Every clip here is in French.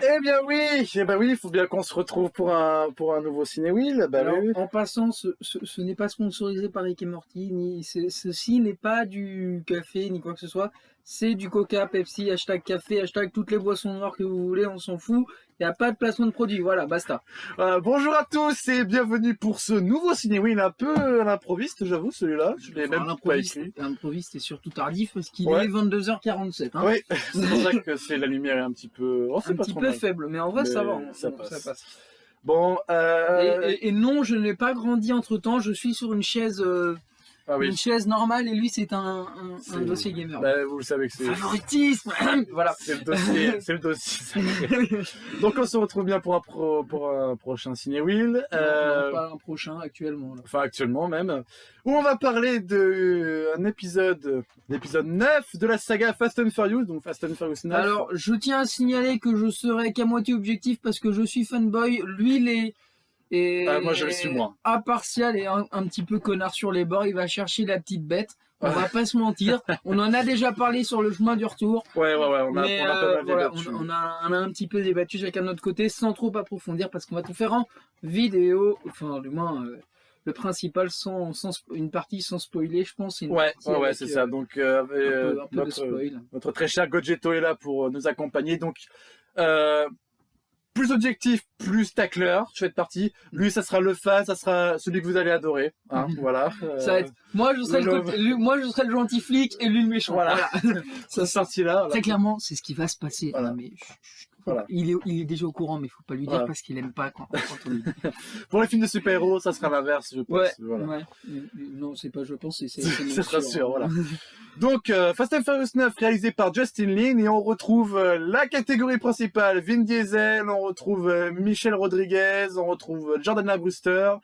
Eh bien oui, il faut bien qu'on se retrouve pour un nouveau Ciné-Wheel. Alors, Oui. en passant, ce n'est pas sponsorisé par Rick et Morty, ceci n'est pas du café ni quoi que ce soit. C'est du Coca, Pepsi, hashtag café, hashtag toutes les boissons noires que vous voulez, on s'en fout. Il n'y a pas de placement de produit, voilà, basta. Bonjour à tous et bienvenue pour ce nouveau Ciné-Wheel un peu à l'improviste, j'avoue, celui-là. Je l'ai même pas écrit. L'improviste est surtout tardif parce qu'il Ouais. est 22h47. Hein. Oui, c'est pour ça que la lumière est un petit peu... un petit peu faible, mais en vrai, ça va. Ça passe. Bon, et non, je n'ai pas grandi entre temps, je suis sur une chaise... Une chaise normale et lui c'est un dossier gamer. Vous le savez que c'est... Favoritisme. Voilà. C'est le dossier. Donc on se retrouve bien pour un prochain Ciné-Wheel. Non, pas un prochain actuellement. Là. Enfin actuellement même. Où on va parler l'épisode 9 de la saga Fast and Furious, donc Fast and Furious 9. Alors je tiens à signaler que je serai qu'à moitié objectif parce que je suis fanboy, lui il est... moi je le suis moins. Impartial et un petit peu connard sur les bords, il va chercher la petite bête. On va pas se mentir, on en a déjà parlé sur le chemin du retour. Ouais, on a pas mal débattu. On a un petit peu débattu chacun de notre côté sans trop approfondir parce qu'on va tout faire en vidéo, enfin du moins le principal sans une partie sans spoiler, je pense. C'est ça. Donc un peu de spoil. Notre très cher Godgetto est là pour nous accompagner. Donc plus objectif, plus tacleur, je fais partie. Lui, ça sera le fan, ça sera celui que vous allez adorer. Hein, voilà. Ça va être... Moi, je serai le gentil flic et lui le méchant. Voilà. Ça sorti là. Très clairement, c'est ce qui va se passer. Voilà. Non, mais il est déjà au courant, mais il faut pas lui dire parce qu'il aime pas quand on lui dit. Pour les films de super-héros, ça sera l'inverse, je pense. Ouais. Non, c'est pas je pense, c'est ça sera sûr, voilà. Donc, Fast and Furious 9 réalisé par Justin Lin et on retrouve la catégorie principale, Vin Diesel, on retrouve Michelle Rodriguez, on retrouve Jordana Brewster.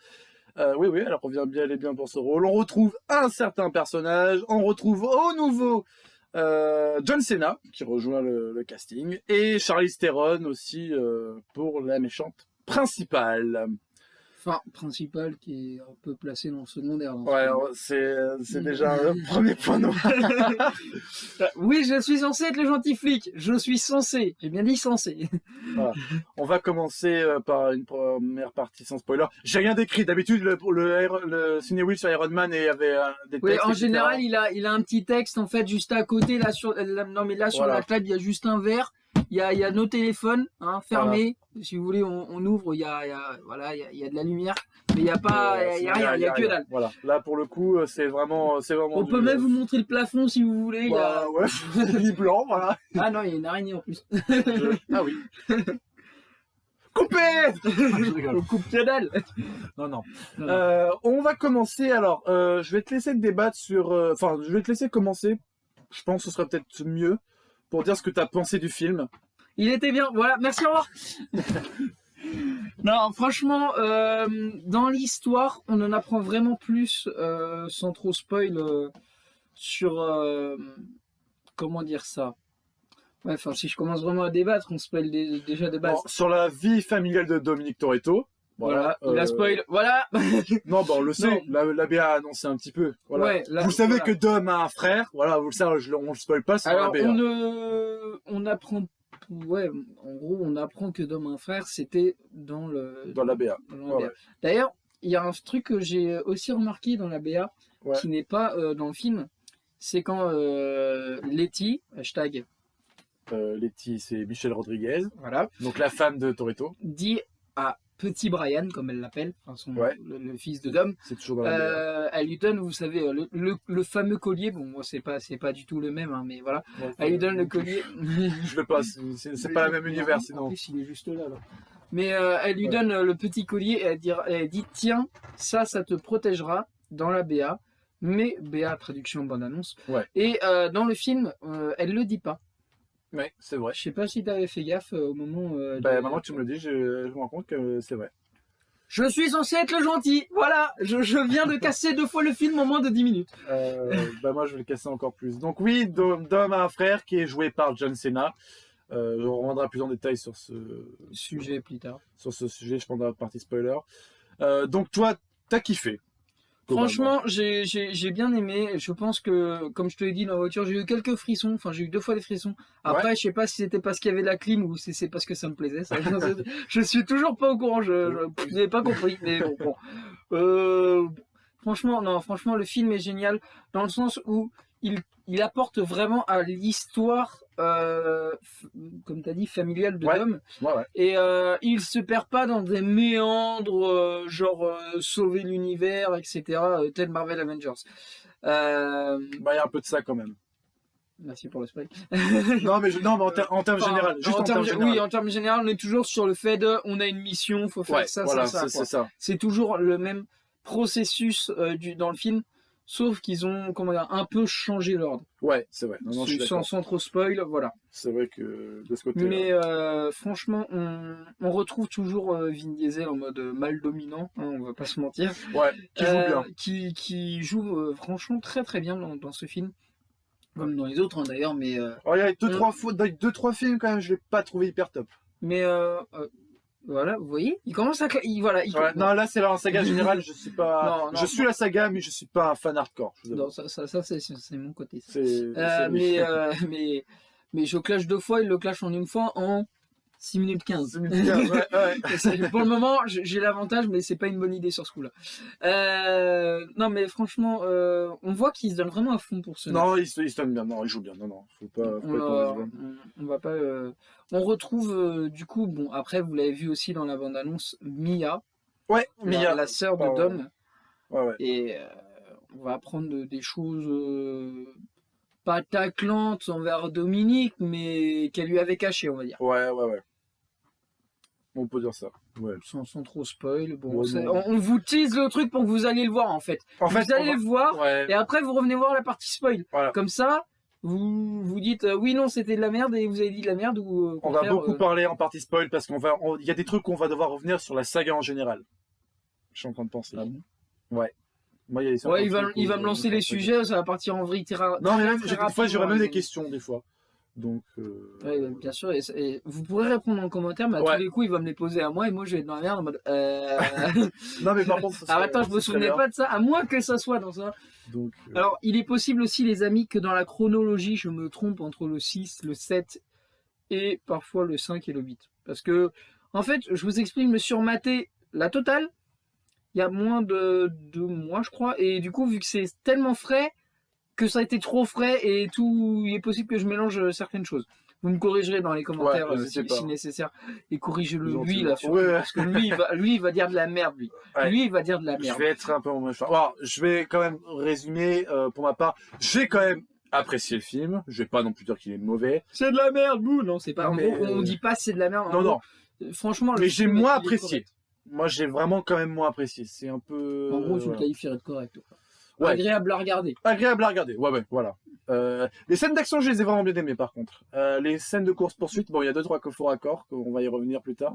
Oui, elle revient bien pour ce rôle. On retrouve un certain personnage, on retrouve au nouveau John Cena qui rejoint le casting et Charlize Theron aussi pour la méchante principale. Enfin, principal qui est un peu placé dans le secondaire. C'est déjà un premier point noir. Oui, je suis censé être le gentil flic. Je suis censé. J'ai bien dit censé. Voilà. On va commencer par une première partie sans spoiler. J'ai rien décrit. D'habitude, le Ciné-Wheel sur Iron Man et avait des textes. Oui, en général, il a un petit texte en fait juste à côté là sur la table, il y a juste un verre. Il y a nos téléphones fermés. Voilà. Si vous voulez, on ouvre. Il y a de la lumière, mais il y a rien. Il y a que dalle. Voilà. Là, pour le coup, c'est vraiment. On peut même vous montrer le plafond si vous voulez. Ouais. Il est blanc, voilà. Ah non, il y a une araignée en plus. Ah oui. Coupé. Je rigole. On coupe que dalle. Non. On va commencer. Alors, je vais te laisser débattre sur. Je vais te laisser commencer. Je pense que ce serait peut-être mieux pour dire ce que tu as pensé du film. Il était bien, voilà, merci, au revoir. Non, franchement, dans l'histoire, on en apprend vraiment plus, sans trop spoil, sur... comment dire ça? Ouais, enfin, si je commence vraiment à débattre, on spoil déjà de base. Bon, sur la vie familiale de Dominique Toretto. Voilà. Il a spoil, voilà. Non, on le sait, la BA a annoncé un petit peu. Voilà. Ouais, là, vous savez que Dom a un frère, voilà, vous le savez, on le spoil pas, c'est la BA. On apprend... Ouais, en gros, on apprend que Dom a un frère, c'était dans la BA. D'ailleurs, il y a un truc que j'ai aussi remarqué dans la BA, qui n'est pas dans le film, c'est quand Letty, hashtag... Letty, c'est Michelle Rodriguez, voilà. Donc la femme de Toretto, dit à petit Brian, comme elle l'appelle, le fils de Dom, c'est toujours dans la BA. Elle lui donne, vous savez, le fameux collier. Bon, moi c'est pas du tout le même, mais voilà. Elle lui donne le collier. Je le passe. C'est pas le même univers, sinon. En plus, il est juste là. Mais elle lui donne le petit collier et elle dit tiens, ça te protégera dans la BA. Mais BA traduction bande annonce. Ouais. Et dans le film, elle le dit pas. Ouais, c'est vrai. Je sais pas si t'avais fait gaffe au moment. Maintenant que tu me le dis, je me rends compte que c'est vrai. Je suis censé être le gentil. Voilà, je viens de casser 2 fois le film en moins de 10 minutes. Moi, je vais le casser encore plus. Donc oui, Dom a un frère qui est joué par John Cena. On reviendra plus en détail sur ce sujet plus tard. Sur ce sujet, je pense dans la partie spoiler. Donc toi, t'as kiffé. Franchement, j'ai bien aimé. Je pense que, comme je te l'ai dit dans la voiture, j'ai eu quelques frissons. Enfin, j'ai eu 2 fois des frissons. Après, je sais pas si c'était parce qu'il y avait la clim ou si c'est parce que ça me plaisait. Ça. Je suis toujours pas au courant. Je n'ai pas compris. Mais bon. Franchement, le film est génial dans le sens où il apporte vraiment à l'histoire, comme tu as dit, familiale de Dom. Et il se perd pas dans des méandres, sauver l'univers, etc., tel Marvel Avengers. Il y a un peu de ça quand même. Merci pour le spoil. non, mais en termes général. Oui, en termes général, on est toujours sur le fait de, on a une mission, faut faire ça. C'est toujours le même processus dans le film, sauf qu'ils ont un peu changé l'ordre. Ouais, c'est vrai. Sans trop spoil, voilà. C'est vrai que de ce côté-là. Mais franchement, on retrouve toujours Vin Diesel en mode mal dominant, hein, on va pas se mentir. Ouais, qui joue bien. Qui joue franchement très très bien dans ce film. Comme dans les autres hein, d'ailleurs, mais... il y a 2-3 films quand même, je l'ai pas trouvé hyper top. Mais voilà, vous voyez, il commence à... Non, là c'est la saga générale, je suis pas... je suis la saga, mais je suis pas un fan hardcore. Non, ça c'est mon côté. Ça. Mais je clash 2 fois, il le clash en une fois en 6 minutes 15. 6 minutes 15, ouais. Pour le moment, j'ai l'avantage, mais c'est pas une bonne idée sur ce coup-là. Non, mais franchement, on voit qu'il se donne vraiment à fond pour ce. Non, il se donne bien. Non, il joue bien. Non, faut pas. On va pas. On retrouve du coup, bon, après, vous l'avez vu aussi dans la bande-annonce, Mia. Ouais, Mia, la sœur de Dom. Ouais. Et on va apprendre des choses. Pas taclantes envers Dominique, mais qu'elle lui avait caché, on va dire. Ouais. On peut dire ça. Ouais. Sans trop spoil. Bon, on vous tease le truc pour que vous alliez le voir en fait. Vous allez le voir et après vous revenez voir la partie spoil. Voilà. Comme ça, vous dites oui, non, c'était de la merde et vous avez dit de la merde ou. On va beaucoup parler en partie spoil parce il y a des trucs qu'on va devoir revenir sur la saga en général. Je suis en train de penser. Ah bon ouais. Moi, il va me lancer les sujets, ça va partir en vrille. Non, mais même, des fois, j'aurais même des questions, des fois. Donc, bien sûr, et vous pourrez répondre en commentaire, mais à tous les coups, il va me les poser à moi et moi je vais être dans la merde en mode. Non, mais par contre, attends, je me souvenais pas de ça, à moins que ça soit dans ça. Donc, Alors, il est possible aussi, les amis, que dans la chronologie, je me trompe entre le 6, le 7 et parfois le 5 et le 8. Parce que, en fait, je vous explique, je me suis rematé la totale il y a moins de 2 mois, je crois, et du coup, vu que c'est tellement frais, que ça a été trop frais et tout, il est possible que je mélange certaines choses. Vous me corrigerez dans les commentaires si nécessaire et corrigez-le lui là, parce que lui il va dire de la merde lui. Ouais. Lui il va dire de la merde. Je vais être un peu en méchant. Alors, je vais quand même résumer pour ma part. J'ai quand même apprécié le film. Je vais pas non plus dire qu'il est mauvais. C'est de la merde, bouh. Non, c'est pas. En gros, on dit pas c'est de la merde. Non. Franchement. Mais j'ai moins apprécié. Moi, j'ai vraiment quand même moins apprécié. C'est un peu. En gros, tu le qualifierais de correct. Ouais. Agréable à regarder. Agréable à regarder, ouais, voilà. Les scènes d'action, je les ai vraiment bien aimées par contre. Les scènes de course-poursuite, bon, il y a 2-3 faux raccords, on va y revenir plus tard.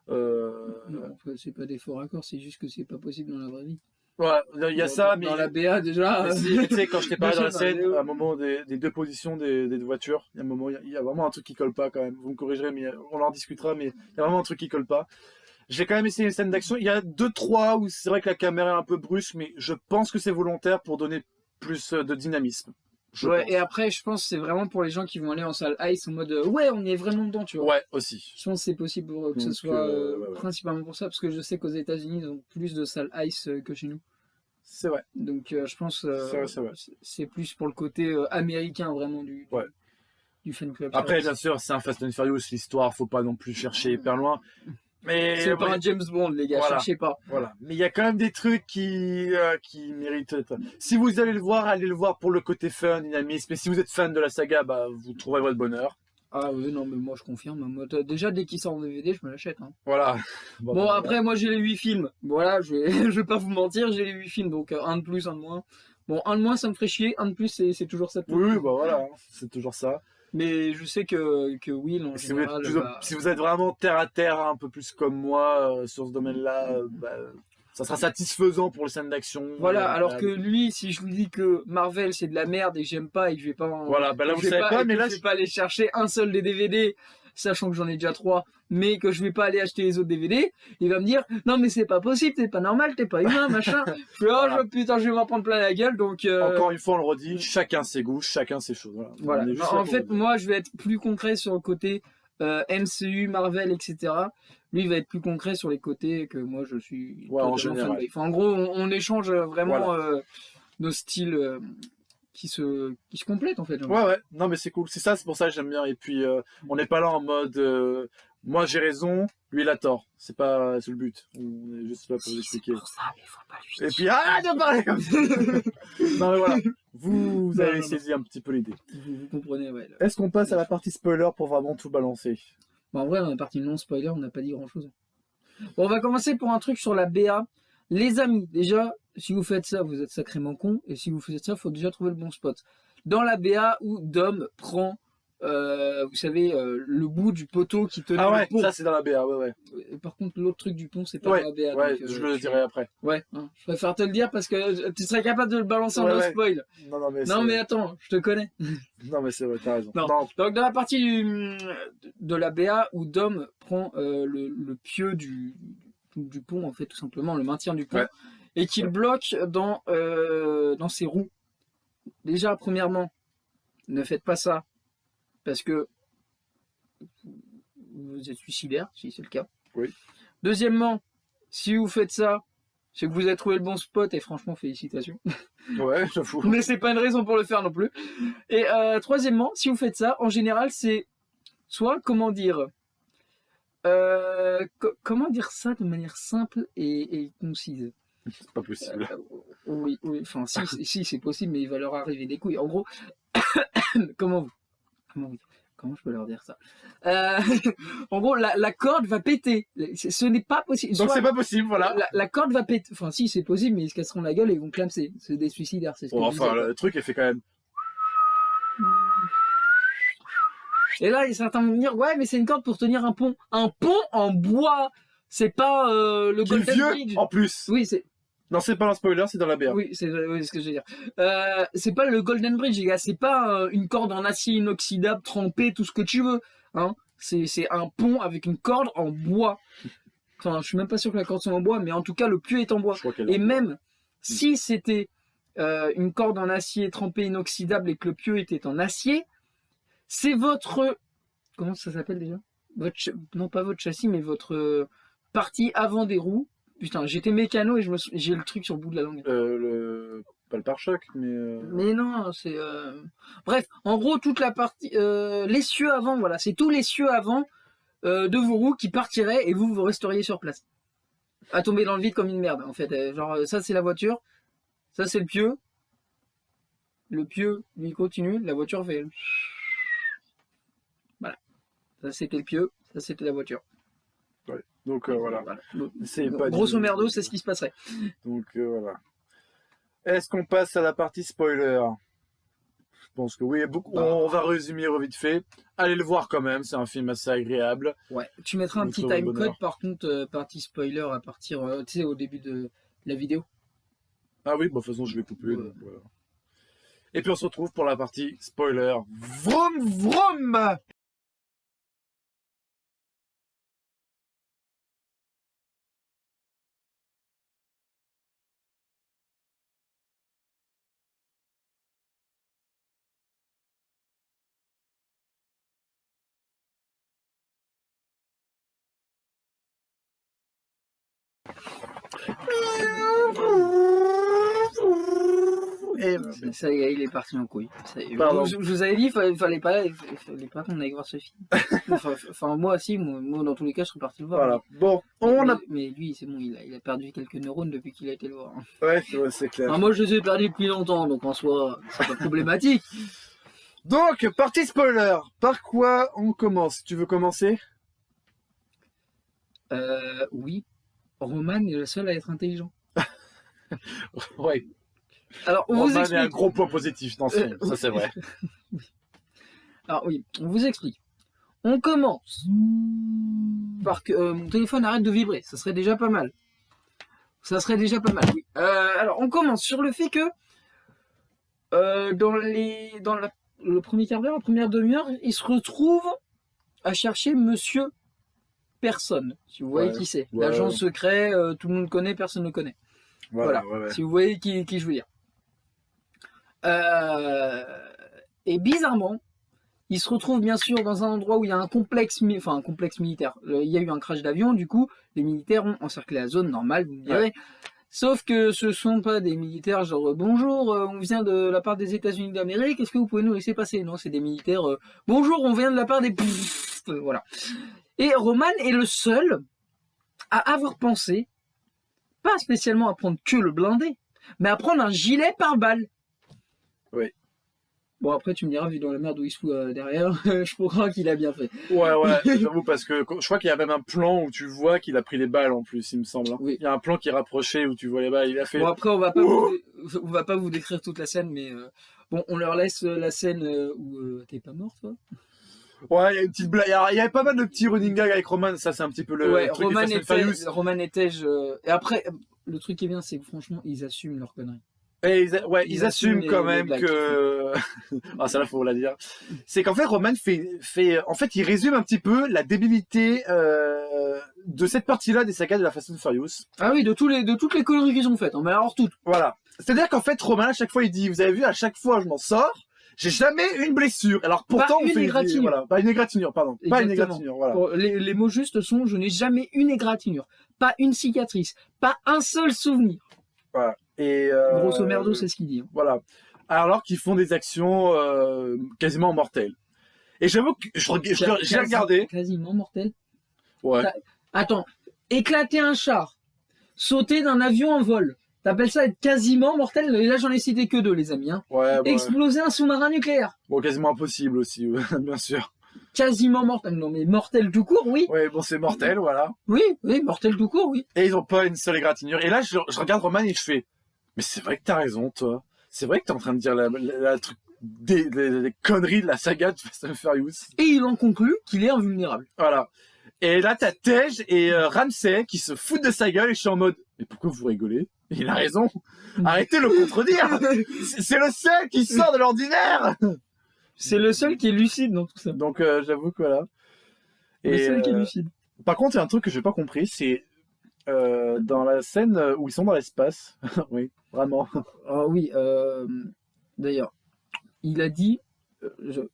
Non, c'est pas des faux raccords, c'est juste que c'est pas possible dans la vraie vie. Ouais, il y a ça, mais. Dans la BA déjà. Tu sais, quand je t'ai parlé dans la scène, à un moment des 2 positions des voitures, il y a un moment, il y a vraiment un truc qui colle pas quand même. Vous me corrigerez, mais on en discutera, mais il y a vraiment un truc qui colle pas. J'ai quand même essayé une scène d'action. Il y a 2-3 où c'est vrai que la caméra est un peu brusque, mais je pense que c'est volontaire pour donner plus de dynamisme. Et après, je pense que c'est vraiment pour les gens qui vont aller en salle Ice en mode on est vraiment dedans, tu vois. Ouais, aussi. Je pense que c'est possible que ce soit principalement pour ça, parce que je sais qu'aux États-Unis ils ont plus de salles Ice que chez nous. C'est vrai. Donc je pense c'est plus pour le côté américain vraiment du fan club. Après, bien sûr, c'est un Fast and Furious, l'histoire, faut pas non plus chercher hyper loin. Mais c'est pas un James Bond, les gars, cherchez pas. Voilà. Mais il y a quand même des trucs qui méritent. Si vous allez le voir pour le côté fun, dynamisme. Mais si vous êtes fan de la saga, vous trouverez votre bonheur. Ah oui, non, mais moi je confirme. Moi, déjà, dès qu'il sort en DVD, je me l'achète. Hein. Voilà. Bon, après, moi j'ai les 8 films. Voilà, je vais pas vous mentir, j'ai les 8 films. Donc un de plus, un de moins. Bon, un de moins, ça me ferait chier. Un de plus, c'est toujours ça. Oui, voilà, c'est toujours ça. Mais je sais que Will, en général... Si vous êtes vraiment terre à terre, un peu plus comme moi, sur ce domaine-là, ça sera satisfaisant pour les scènes d'action. Voilà, alors que lui, si je lui dis que Marvel, c'est de la merde et que j'aime pas et que je vais pas... Voilà, là, vous savez pas, mais là... Je vais pas aller chercher un seul des DVD sachant que j'en ai déjà 3, mais que je vais pas aller acheter les autres DVD, il va me dire non mais c'est pas possible, t'es pas normal, t'es pas humain, machin. Je fais Voilà. putain, je vais m'en prendre plein la gueule, donc. Encore une fois, on le redit, chacun ses goûts, chacun ses choses. Voilà. On est juste En là pour fait, le dire. moi, je vais être plus concret sur le côté MCU, Marvel, etc. Lui, il va être plus concret sur les côtés que moi, je suis Ouais, en totalement général. fanboy. Enfin, en gros, on échange vraiment Voilà. nos styles qui se complètent, en fait. Ouais, non, mais c'est cool. C'est ça, c'est pour ça que j'aime bien. Et puis, on n'est pas là en mode, moi j'ai raison, lui il a tort. C'est le but. On est juste là pour vous expliquer. C'est pour ça, mais faut pas lui Et puis, arrête de parler comme ça. Non, mais voilà. Vous Non, avez non, saisi un petit peu l'idée. Vous comprenez, ouais. Est-ce qu'on passe à la partie spoiler pour vraiment tout balancer? Bon, en vrai, on est parti non spoiler, on n'a pas dit grand-chose. Bon, on va commencer pour un truc sur la BA. Les amis, déjà, si vous faites ça, vous êtes sacrément con. Et si vous faites ça, il faut déjà trouver le bon spot. Dans la BA où Dom prend, vous savez, le bout du poteau qui tenait Ah ouais, le pont. ça c'est dans la BA, ouais. Et par contre, l'autre truc du pont, c'est pas Ouais, dans la BA. ouais, donc, je le dirai après. Ouais, hein, je préfère te le dire parce que tu serais capable de le balancer en Ouais, no ouais. spoil. Non, mais Non, mais attends, je te connais. Non, mais c'est vrai, t'as raison. Non. Donc, dans la partie de la BA où Dom prend le pieu du pont, en fait, tout simplement, le maintien du pont, Ouais. et qu'il bloque dans ses roues. Déjà, premièrement, ne faites pas ça parce que vous êtes suicidaire, si c'est le cas. Oui. Deuxièmement, si vous faites ça, c'est que vous avez trouvé le bon spot et franchement, félicitations. Ouais, j'avoue. Mais c'est pas une raison pour le faire non plus. Et troisièmement, si vous faites ça, en général, c'est soit, comment dire ça de manière simple et concise. C'est pas possible. Oui, enfin, si c'est possible, mais il va leur arriver des couilles. En gros, comment je peux leur dire ça en gros, la corde va péter. Ce n'est pas possible. Donc Soit c'est pas possible, voilà. la corde va péter. Enfin, si, c'est possible, mais ils se casseront la gueule et ils vont clamser. C'est des suicidaires, c'est ce que Bon, je enfin, disais. le truc, il fait quand même. Et là, certains vont me dire, ouais, mais c'est une corde pour tenir un pont. Un pont en bois. C'est pas le Qui est Golden vieux Bridge. en plus. Oui, c'est. Non, c'est pas un spoiler, c'est dans la BA. Oui, c'est ce que je veux dire. C'est pas le Golden Bridge, les gars. C'est pas une corde en acier inoxydable, trempée, tout ce que tu veux. Hein. C'est un pont avec une corde en bois. Enfin, je suis même pas sûr que la corde soit en bois, mais en tout cas, le pieu est en bois. Je crois qu'elle Et est en même si c'était une corde en acier trempée inoxydable et que le pieu était en acier, c'est votre... Comment ça s'appelle déjà non, pas votre châssis, mais votre partie avant des roues. Putain, j'étais mécano et j'ai le truc sur le bout de la langue. Pas le pare-choc, mais. Mais non, c'est. Bref, en gros, toute la partie. L'essieu avant, voilà, c'est tout l'essieu avant de vos roues qui partirait et vous resteriez sur place. À tomber dans le vide comme une merde, en fait. Genre, ça, c'est la voiture. Ça, c'est le pieu. Le pieu, lui, continue. La voiture fait. Voilà. Ça, c'était le pieu. Ça, c'était la voiture. Ouais. Donc voilà. C'est pas Grosso merdo, c'est ce qui se passerait. Donc voilà. Est-ce qu'on passe à la partie spoiler? Je pense que oui. On va résumer vite fait. Allez le voir quand même, c'est un film assez agréable. Ouais. Tu mettras un petit timecode par contre, partie spoiler à partir, tu sais, au début de la vidéo. Ah oui, bah, de toute façon, je vais couper. Donc, voilà. Et puis on se retrouve pour la partie spoiler. Vroom vroom. Et ça y est, il est parti en couille. Je vous avais dit, fallait pas qu'on aille voir ce film. Enfin, moi aussi, moi, dans tous les cas, je serais parti le voir. Voilà. Bon, mais lui, c'est bon, il a perdu quelques neurones depuis qu'il a été le voir. Ouais, c'est clair. Moi, je les ai perdus depuis longtemps, donc en soi, c'est pas problématique. Donc, partie spoiler. Par quoi on commence? Tu veux commencer? Oui. Roman est le seul à être intelligent. Ouais. Alors, on Roman vous explique. est un gros point positif dans ce film, ça c'est vrai. Alors oui, on vous explique. On commence par que mon téléphone arrête de vibrer. Ça serait déjà pas mal. Oui. Alors, on commence sur le fait que dans le premier quart d'heure, la première demi-heure, il se retrouve à chercher Monsieur Personne, si vous voyez qui c'est. L'agent secret, tout le monde connaît, personne ne connaît. Voilà. Si vous voyez qui je veux dire. Et bizarrement, il se retrouve bien sûr dans un endroit où il y a un complexe militaire. Il y a eu un crash d'avion, du coup, les militaires ont encerclé la zone normale, vous me direz. Sauf que ce sont pas des militaires genre bonjour, on vient de la part des États-Unis d'Amérique, est-ce que vous pouvez nous laisser passer? Non, c'est des militaires bonjour, on vient de la part des voilà. Et Roman est le seul à avoir pensé pas spécialement à prendre que le blindé, mais à prendre un gilet pare-balles. Oui. Bon, après, tu me diras, vu dans la merde où il se fout derrière, je crois qu'il a bien fait. Ouais, j'avoue, parce que je crois qu'il y a même un plan où tu vois qu'il a pris les balles en plus, il me semble. Hein. Oui. Il y a un plan qui est rapproché où tu vois les balles, il a fait... Bon, après, on va pas vous décrire toute la scène, mais bon, on leur laisse la scène où t'es pas mort, toi. Ouais, il y a une petite blague, il y avait pas mal de petits running gags avec Roman, ça c'est un petit peu le truc Roman du Fast and Furious. Roman était... Et après, le truc qui est bien, c'est que franchement, ils assument leur connerie. Et ils assument quand même que... ah, ça là, faut la dire. C'est qu'en fait, Roman en fait, il résume un petit peu la débilité de cette partie-là des sagas de la Fast and Furious. Ah oui, de toutes les conneries qu'ils ont faites, hein, mais alors toutes. Voilà. C'est-à-dire qu'en fait, Roman, à chaque fois, il dit, vous avez vu, à chaque fois, je m'en sors, j'ai jamais une blessure. Alors pourtant, on fait une égratignure. Voilà, pas une égratignure, pardon. Exactement. Pas une égratignure, voilà. Les mots justes sont, je n'ai jamais une égratignure, pas une cicatrice, pas un seul souvenir. Voilà. Et grosso merdo, c'est ce qu'il dit. Hein. Voilà. Alors qu'ils font des actions quasiment mortelles. Et j'avoue que j'ai regardé. Quasiment mortelles. Ouais. Attends, éclater un char, sauter d'un avion en vol. T'appelles ça être quasiment mortel? Et là, j'en ai cité que deux, les amis. Hein. Ouais, exploser un sous-marin nucléaire. Bon, quasiment impossible aussi, bien sûr. Quasiment mortel. Non, mais mortel tout court, oui. Ouais, bon, c'est mortel, voilà. Oui, mortel tout court, oui. Et ils ont pas une seule égratignure. Et là, je regarde Roman et je fais, mais c'est vrai que t'as raison, toi. C'est vrai que t'es en train de dire la truc des conneries de la saga de Fast and Furious. Et il en conclut qu'il est invulnérable. Voilà. Et là, t'as Tej et Ramsey qui se foutent de sa gueule et je suis en mode, mais pourquoi vous rigolez? Il a raison. Arrêtez de le contredire. C'est le seul qui sort de l'ordinaire. C'est le seul qui est lucide dans tout ça. Donc, j'avoue que voilà. Le seul qui est lucide. Par contre, il y a un truc que j'ai pas compris, c'est dans la scène où ils sont dans l'espace. Oui, vraiment. Ah oui, d'ailleurs, il a dit...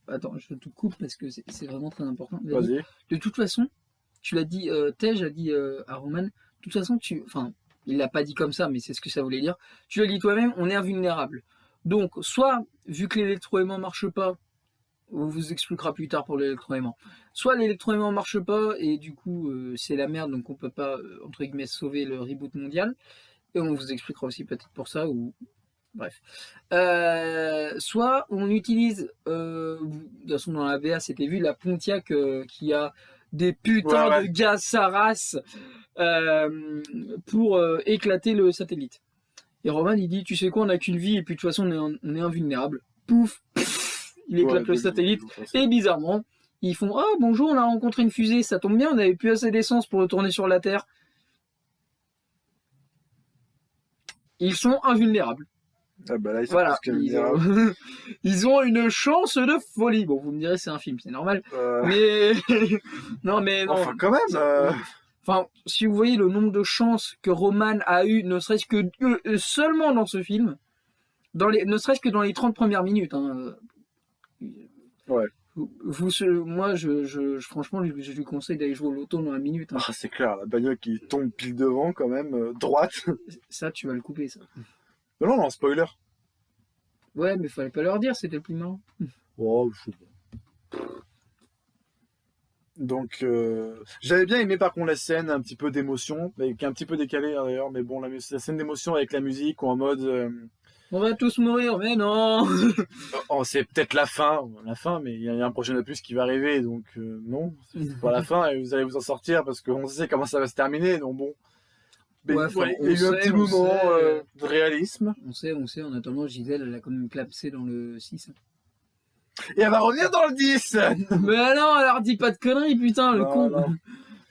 Attends, je te coupe parce que c'est vraiment très important. Vas-y. De toute façon, tu l'as dit, Tej a dit à Roman, de toute façon, il l'a pas dit comme ça, mais c'est ce que ça voulait dire. Tu l'as dit toi-même, on est invulnérable. Donc, soit, vu que l'électroaimant marche pas, on vous expliquera plus tard pour l'électroaimant, soit l'électroaimant marche pas, et du coup, c'est la merde, donc on peut pas, entre guillemets, sauver le reboot mondial, et on vous expliquera aussi peut-être pour ça, ou... Bref. Soit on utilise, de toute façon dans la VA c'était vu, la Pontiac qui a des putains de gaz sa race pour éclater le satellite. Et Roman il dit, tu sais quoi, on n'a qu'une vie et puis de toute façon on est invulnérable. Pouf, il éclate le satellite et bizarrement ils font, ah bonjour, on a rencontré une fusée, ça tombe bien, on n'avait plus assez d'essence pour retourner sur la Terre. Ils sont invulnérables. Ah bah là, voilà, ils ont une chance de folie. Bon, vous me direz, c'est un film, c'est normal. Mais non. Enfin, quand même. Enfin, si vous voyez le nombre de chances que Roman a eu, ne serait-ce que seulement dans ce film, ne serait-ce que dans les 30 premières minutes. Hein, ouais. Moi, franchement, je lui conseille d'aller jouer au loto dans la minute. Hein. Ah, c'est clair, la bagnole qui tombe pile devant, quand même, droite. Ça, tu vas le couper, ça. Non, spoiler. Ouais, mais fallait pas leur dire, c'était le plus marrant. Oh, je sais pas. Donc, j'avais bien aimé par contre la scène, un petit peu d'émotion, qui est un petit peu décalée hein, d'ailleurs, mais bon, la scène d'émotion avec la musique ou en mode... On va tous mourir, mais non. Oh, c'est peut-être la fin, mais il y a un prochain opus qui va arriver, donc non, c'est pas la fin et vous allez vous en sortir parce qu'on sait comment ça va se terminer, donc bon... Mais il y a eu un petit moment de réalisme. On sait, en attendant, Gisèle, elle a quand même clapsé dans le 6. Et elle va revenir dans le 10. Mais non, elle leur dit pas de conneries, putain, le con.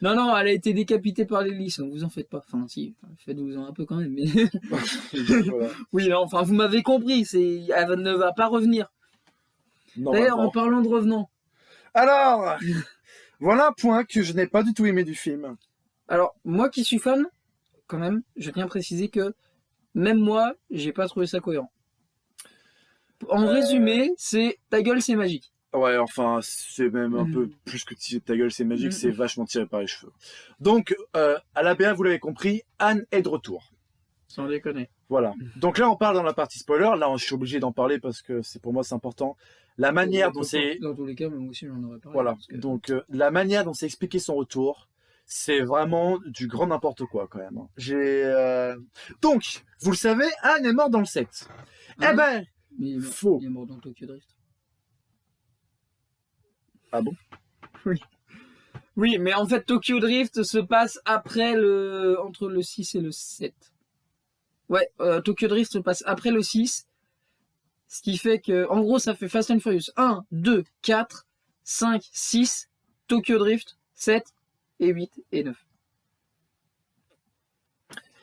Non, elle a été décapitée par l'hélice, vous en faites pas. Enfin, si, faites-vous-en un peu quand même, mais... voilà. Oui, non, enfin, vous m'avez compris, elle ne va pas revenir. D'ailleurs, en parlant de revenant... Alors Voilà un point que je n'ai pas du tout aimé du film. Alors, moi qui suis fan, quand même, je tiens à préciser que même moi, j'ai pas trouvé ça cohérent. En résumé, c'est ta gueule, c'est magique. Ouais, enfin, c'est même un peu plus que ta gueule, c'est magique, c'est vachement tiré par les cheveux. Donc, à la BA, vous l'avez compris, Anne est de retour. Sans déconner. Voilà. Donc là, on parle dans la partie spoiler. Là, je suis obligé d'en parler parce que pour moi, c'est important. La manière dont c'est... Dans tous les cas, moi aussi, j'en aurais parlé. Voilà. Donc, la manière dont c'est expliqué son retour, c'est vraiment du grand n'importe quoi, quand même. Donc, vous le savez, Anne est morte dans le 7. Eh ben, faux. Il est mort dans Tokyo Drift. Ah bon? Oui. Oui, mais en fait, Tokyo Drift se passe après entre le 6 et le 7. Ouais, Tokyo Drift se passe après le 6. Ce qui fait que, en gros, ça fait Fast and Furious 1, 2, 4, 5, 6, Tokyo Drift, 7, et 8, et 9.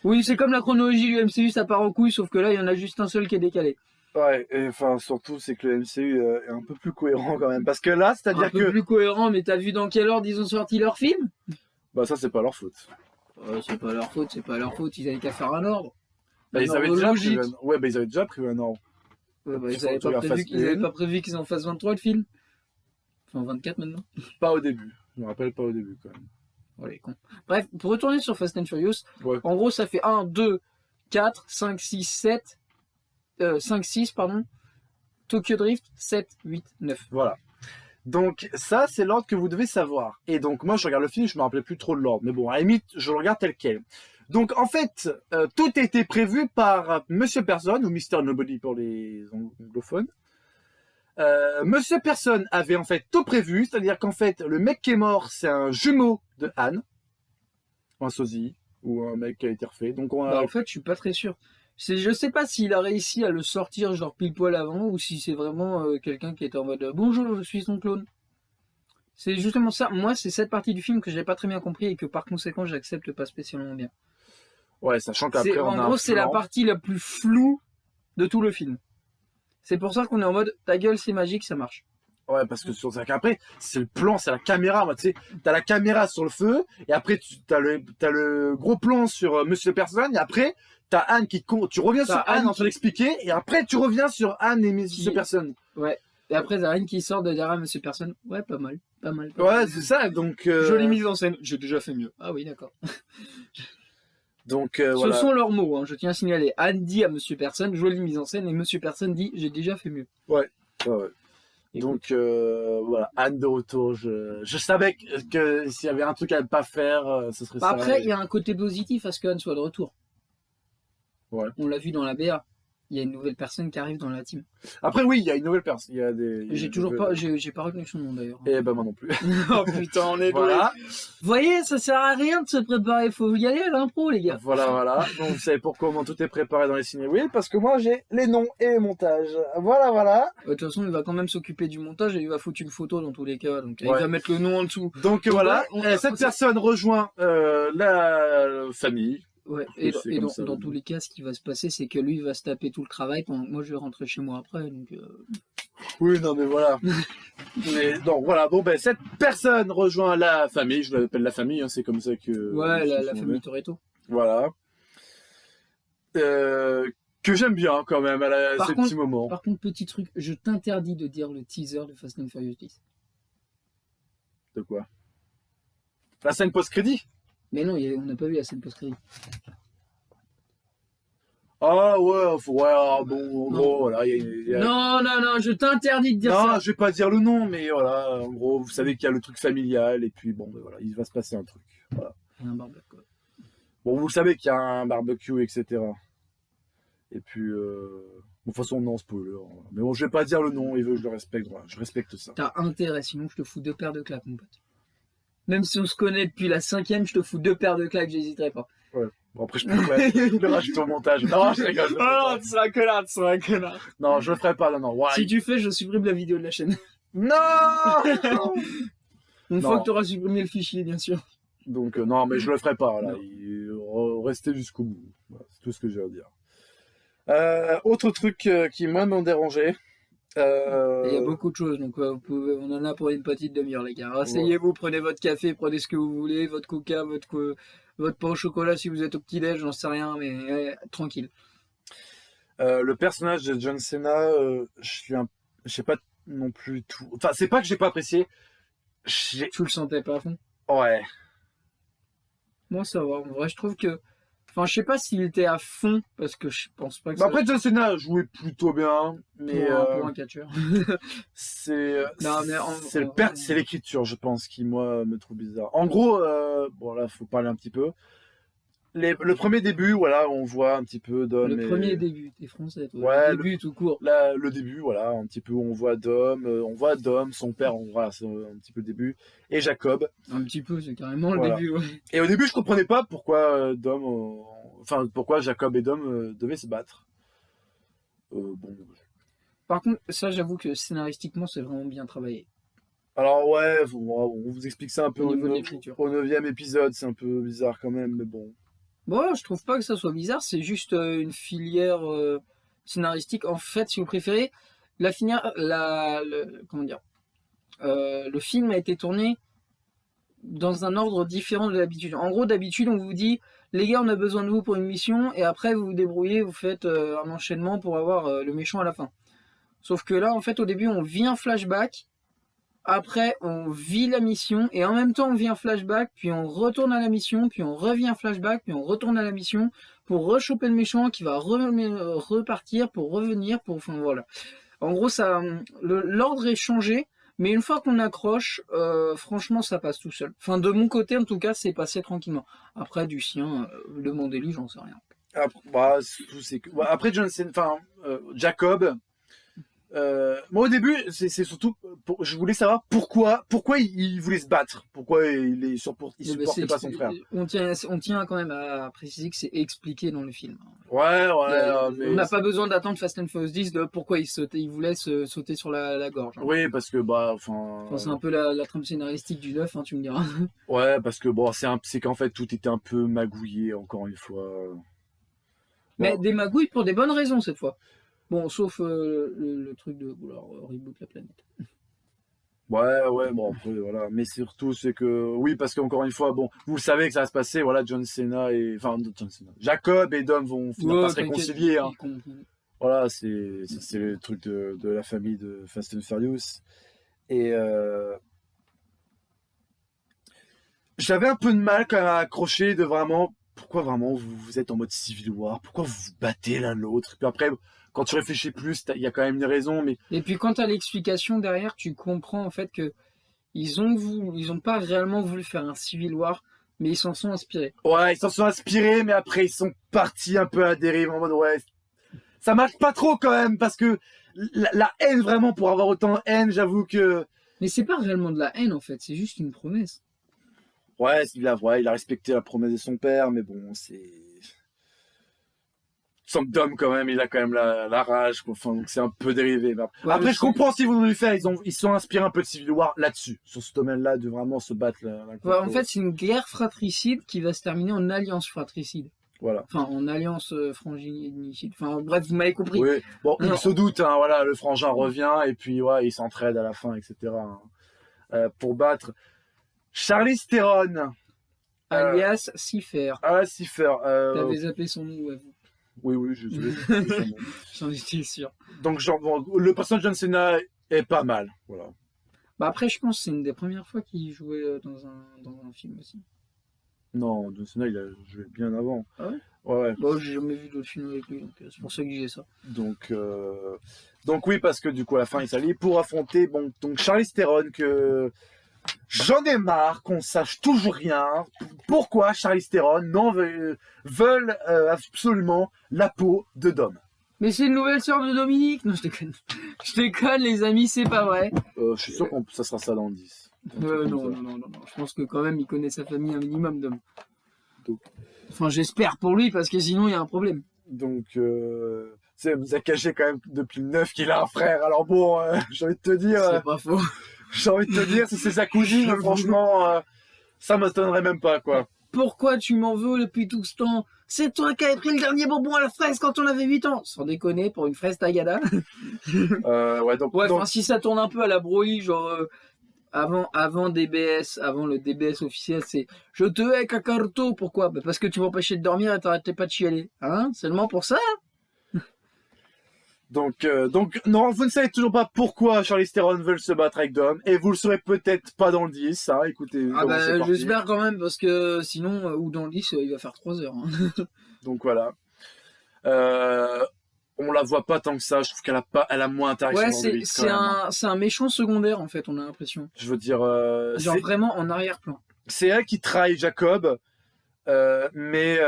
Oui, c'est comme la chronologie du MCU, ça part en couille, sauf que là, il y en a juste un seul qui est décalé. Ouais, et enfin, surtout, c'est que le MCU est un peu plus cohérent quand même. Parce que là, c'est-à-dire que... Un peu plus cohérent, mais t'as vu dans quel ordre ils ont sorti leur film? Bah ça, c'est pas leur faute. C'est pas leur faute, ils avaient qu'à faire un ordre. Bah, ils avaient déjà prévu ils avaient déjà prévu un ordre. Ouais, bah, ils avaient pas prévu qu'ils en fassent 23 le film. Enfin, 24 maintenant. Pas au début. Je me rappelle pas au début quand même. Oh, les cons. Bref, pour retourner sur Fast and Furious, ouais. En gros, ça fait 1, 2, 4, 5, 6, 7... 5, 6, pardon. Tokyo Drift, 7, 8, 9. Voilà. Donc, ça, c'est l'ordre que vous devez savoir. Et donc, moi, je regarde le film, je me rappelais plus trop de l'ordre. Mais bon, à la limite, je le regarde tel quel. Donc, en fait, tout a été prévu par Monsieur Person, ou Mr. Nobody pour les anglophones. Monsieur Person avait en fait tout prévu, c'est-à-dire qu'en fait, le mec qui est mort, c'est un jumeau de Anne. Un sosie, ou un mec qui a été refait. Donc, en fait, je suis pas très sûr. Je sais pas s'il a réussi à le sortir genre pile poil avant ou si c'est vraiment quelqu'un qui était en mode bonjour, je suis son clone. C'est justement ça. Moi, c'est cette partie du film que j'ai pas très bien compris et que par conséquent, j'accepte pas spécialement bien. Ouais, sachant qu'après, en gros, c'est la partie la plus floue de tout le film. C'est pour ça qu'on est en mode ta gueule, c'est magique, ça marche. Ouais, parce que sur ça qu'après, c'est le plan, c'est la caméra. Tu sais, t'as la caméra sur le feu et après, t'as le gros plan sur Monsieur Person et après. T'as Anne tu reviens sur Anne en train d'expliquer, et après tu reviens sur Anne et Monsieur Person. Ouais. Et après, t'as Anne qui sort de derrière Monsieur Person. Ouais, pas mal. Ouais, c'est ça, donc... Jolie mise en scène. J'ai déjà fait mieux. Ah oui, d'accord. Donc, voilà. Ce sont leurs mots, hein, je tiens à signaler. Anne dit à Monsieur Person, jolie mise en scène, et Monsieur Person dit, j'ai déjà fait mieux. Ouais. Donc, voilà, Anne de retour. Je savais que s'il y avait un truc à ne pas faire, ce serait ça. Après, il y a un côté positif à ce que Anne soit de retour. Ouais. On l'a vu dans la BA. Il y a une nouvelle personne qui arrive dans la team. Après, oui, il y a une nouvelle personne. J'ai pas retenu son nom d'ailleurs. Eh ben, moi non plus. Oh putain, on est voilà. Vous voyez, ça sert à rien de se préparer. Faut y aller à l'impro, les gars. Voilà. Donc, vous savez pourquoi tout est préparé dans les ciné-wheel? Parce que moi, j'ai les noms et les montages. Voilà. De toute façon, il va quand même s'occuper du montage et il va foutre une photo dans tous les cas. Donc, il va mettre le nom en dessous. Donc, voilà. Cette personne rejoint la famille. Ouais, et dans tous les cas, ce qui va se passer, c'est que lui, il va se taper tout le travail pendant que moi, je vais rentrer chez moi après. Donc, Oui, non, mais voilà. Donc, voilà. Bon, ben, cette personne rejoint la famille. Je l'appelle la famille, hein, c'est comme ça que... Ouais, la famille Toretto. Voilà. Que j'aime bien, quand même, à ces petits moments. Par contre, petit truc, je t'interdis de dire le teaser de Fast and Furious 10. De quoi? La scène post-crédit? Mais non, on n'a pas vu la scène post-crédit. Ah ouais, bon, en gros, voilà. Non, je t'interdis de dire ça. Non, je vais pas dire le nom, mais voilà, en gros, vous savez qu'il y a le truc familial, et puis bon, ben voilà, il va se passer un truc. Voilà. Il y a un barbecue. Bon, vous savez qu'il y a un barbecue, etc. Et puis, de toute façon, non, spoiler. Mais bon, je vais pas dire le nom, il veut que je le respecte, voilà, je respecte ça. T'as intérêt, sinon je te fous 2 paires de claques, mon pote. Même si on se connaît depuis la 5e, je te fous 2 paires de claques, j'hésiterai pas. Ouais. Bon, après, je peux le rajouter au montage. Non, je rigole. Oh, tu seras un connard. Non, je le ferai pas, non. Ouais. Si tu fais, je supprime la vidéo de la chaîne. Non. Une fois que tu auras supprimé le fichier, bien sûr. Donc, non, mais je le ferai pas, là. Restez jusqu'au bout. Voilà, c'est tout ce que j'ai à dire. Autre truc qui, moi, m'ont dérangé. Il y a beaucoup de choses, donc on en a pour une petite demi-heure, les gars. Asseyez-vous, prenez votre café, prenez ce que vous voulez, votre coca, votre pain au chocolat si vous êtes au petit-déj, j'en sais rien, mais tranquille. Le personnage de John Cena, je sais pas non plus tout. Enfin, c'est pas que j'ai pas apprécié. Tu le sentais pas à fond? Ouais. Moi, ça va. En vrai, je trouve que. Enfin, je sais pas s'il était à fond, parce que je pense pas que Après, John Cena jouait plutôt bien, mais. Pour un catcheur. c'est. Non, mais c'est l'écriture, je pense, qui, moi, me trouve bizarre. En gros, bon, là, faut parler un petit peu. Le premier début, voilà, on voit un petit peu Dom. Premier début, t'es français, toi. Ouais, le début tout court. Là, le début, voilà, un petit peu, on voit Dom, son père, voilà, c'est un petit peu le début, et Jacob. Un petit peu, c'est carrément Voilà. le début, ouais. Et au début, je comprenais pas pourquoi pourquoi Jacob et Dom devaient se battre. Bon. Par contre, ça, j'avoue que scénaristiquement, c'est vraiment bien travaillé. Alors ouais, on vous explique ça un peu au niveau de l'écriture. Au 9e épisode, c'est un peu bizarre quand même, mais bon. Bon, je trouve pas que ça soit bizarre, c'est juste une filière scénaristique. En fait, si vous préférez, comment dire, le film a été tourné dans un ordre différent de d'habitude. En gros, d'habitude, on vous dit, les gars, on a besoin de vous pour une mission, et après, vous vous débrouillez, vous faites un enchaînement pour avoir le méchant à la fin. Sauf que là, en fait, au début, on vit un flashback, après, on vit la mission, et en même temps, on vit un flashback, puis on retourne à la mission, puis on revient un flashback, puis on retourne à la mission, pour rechoper le méchant, qui va repartir, pour revenir, enfin voilà. En gros, l'ordre est changé, mais une fois qu'on accroche, franchement, ça passe tout seul. Enfin, de mon côté, en tout cas, c'est passé tranquillement. Après, du sien, le Mandéli, j'en sais rien. Après, Jacob... moi au début c'est surtout je voulais savoir pourquoi il voulait se battre, pourquoi il supportait pas son frère. On tient quand même à préciser que c'est expliqué dans le film. Ouais, mais on n'a pas besoin d'attendre Fast and Furious 10 de pourquoi il voulait se sauter sur la gorge. Oui, parce que c'est un peu la trame scénaristique du 9, tu me diras. Ouais, parce que c'est qu'en fait tout était un peu magouillé encore une fois. Mais des magouilles pour des bonnes raisons cette fois. Bon, sauf le truc de vouloir reboot la planète. Ouais, bon, après, voilà. Mais surtout, c'est que, oui, parce qu'encore une fois, bon, vous savez que ça va se passer, voilà, Jacob et Dom vont finir par se réconcilier. Hein. Voilà, c'est le truc de la famille de Fast and Furious. Et j'avais un peu de mal quand même à accrocher de vraiment, pourquoi vraiment vous êtes en mode Civil War, pourquoi vous vous battez l'un l'autre. Puis après, quand tu réfléchis plus, il y a quand même une raison. Mais... Et puis quand tu as l'explication derrière, tu comprends en fait que ils ont pas réellement voulu faire un Civil War, mais ils s'en sont inspirés. Ouais, ils s'en sont inspirés, mais après ils sont partis un peu à dérive en mode ouais, ça marche pas trop quand même, parce que la haine vraiment, pour avoir autant de haine, j'avoue que... Mais c'est pas réellement de la haine en fait, c'est juste une promesse. Ouais, il a respecté la promesse de son père, mais bon, c'est... Sans Dom quand même, il a quand même la rage, quoi. Enfin, donc c'est un peu dérivé. Ouais, après, je comprends ce qu'ils voulaient faire. Ils sont inspirés un peu de Civil War là-dessus, sur ce domaine-là, de vraiment se battre. En fait, c'est une guerre fratricide qui va se terminer en alliance fratricide. Voilà. Enfin, en alliance franginicide. Enfin, bref, vous m'avez compris. Oui. Bon, il se doute, hein, voilà, le frangin revient et puis ouais, ils s'entraident à la fin, etc. Pour battre Charlize Theron, alias Cipher. Ah, Cipher. T'avais zappé son nom, ouais. Oui, je sais. J'en étais sûr. Donc, le personnage de John Cena est pas mal, voilà. Bah après, je pense que c'est une des premières fois qu'il jouait dans un film aussi. Non, John Cena, il a joué bien avant. Ah ouais? Ouais. Bah, j'ai jamais vu d'autres films avec lui, donc c'est pour ça que j'ai ça. Donc oui, parce que du coup, à la fin, il s'allie pour affronter donc Charlize Theron, que j'en ai marre qu'on sache toujours rien. Pourquoi Charlize Theron veulent absolument la peau de Dom. Mais c'est une nouvelle sœur de Dominique. Non, je déconne. Je déconne, les amis, c'est pas vrai. Je suis sûr que ça sera ça dans le 10. Non. Je pense que quand même, il connaît sa famille un minimum, Dom. Enfin, j'espère pour lui, parce que sinon, il y a un problème. Donc, ça nous a caché quand même depuis le 9 qu'il a un frère. Alors bon, j'ai envie de te dire... C'est pas faux. J'ai envie de te dire, si c'est sa cousine, franchement, ça m'étonnerait même pas, quoi. pourquoi tu m'en veux depuis tout ce temps? C'est toi qui avais pris le dernier bonbon à la fraise quand on avait 8 ans. Sans déconner, pour une fraise Tagada. Ouais, donc, Ouais, enfin, si ça tourne un peu à la Broly, genre, avant DBS, avant le DBS officiel, c'est je te hais Kakaroto. Pourquoi? Bah, parce que tu m'empêchais de dormir et t'arrêtais pas de chialer. Hein? Seulement pour ça? donc, non, vous ne savez toujours pas pourquoi Charlize Theron veut se battre avec Dom, et vous le saurez peut-être pas dans le 10, hein, écoutez. Ah comment c'est bah, parti. j'espère quand même, parce que sinon, ou dans le 10, il va faire 3 heures. Hein. Donc voilà. On la voit pas tant que ça, je trouve elle a moins d'interaction Ouais, dans le 8 quand même. c'est un méchant secondaire, en fait, on a l'impression. Je veux dire, Genre vraiment en arrière-plan. c'est elle qui trahit Jacob, mais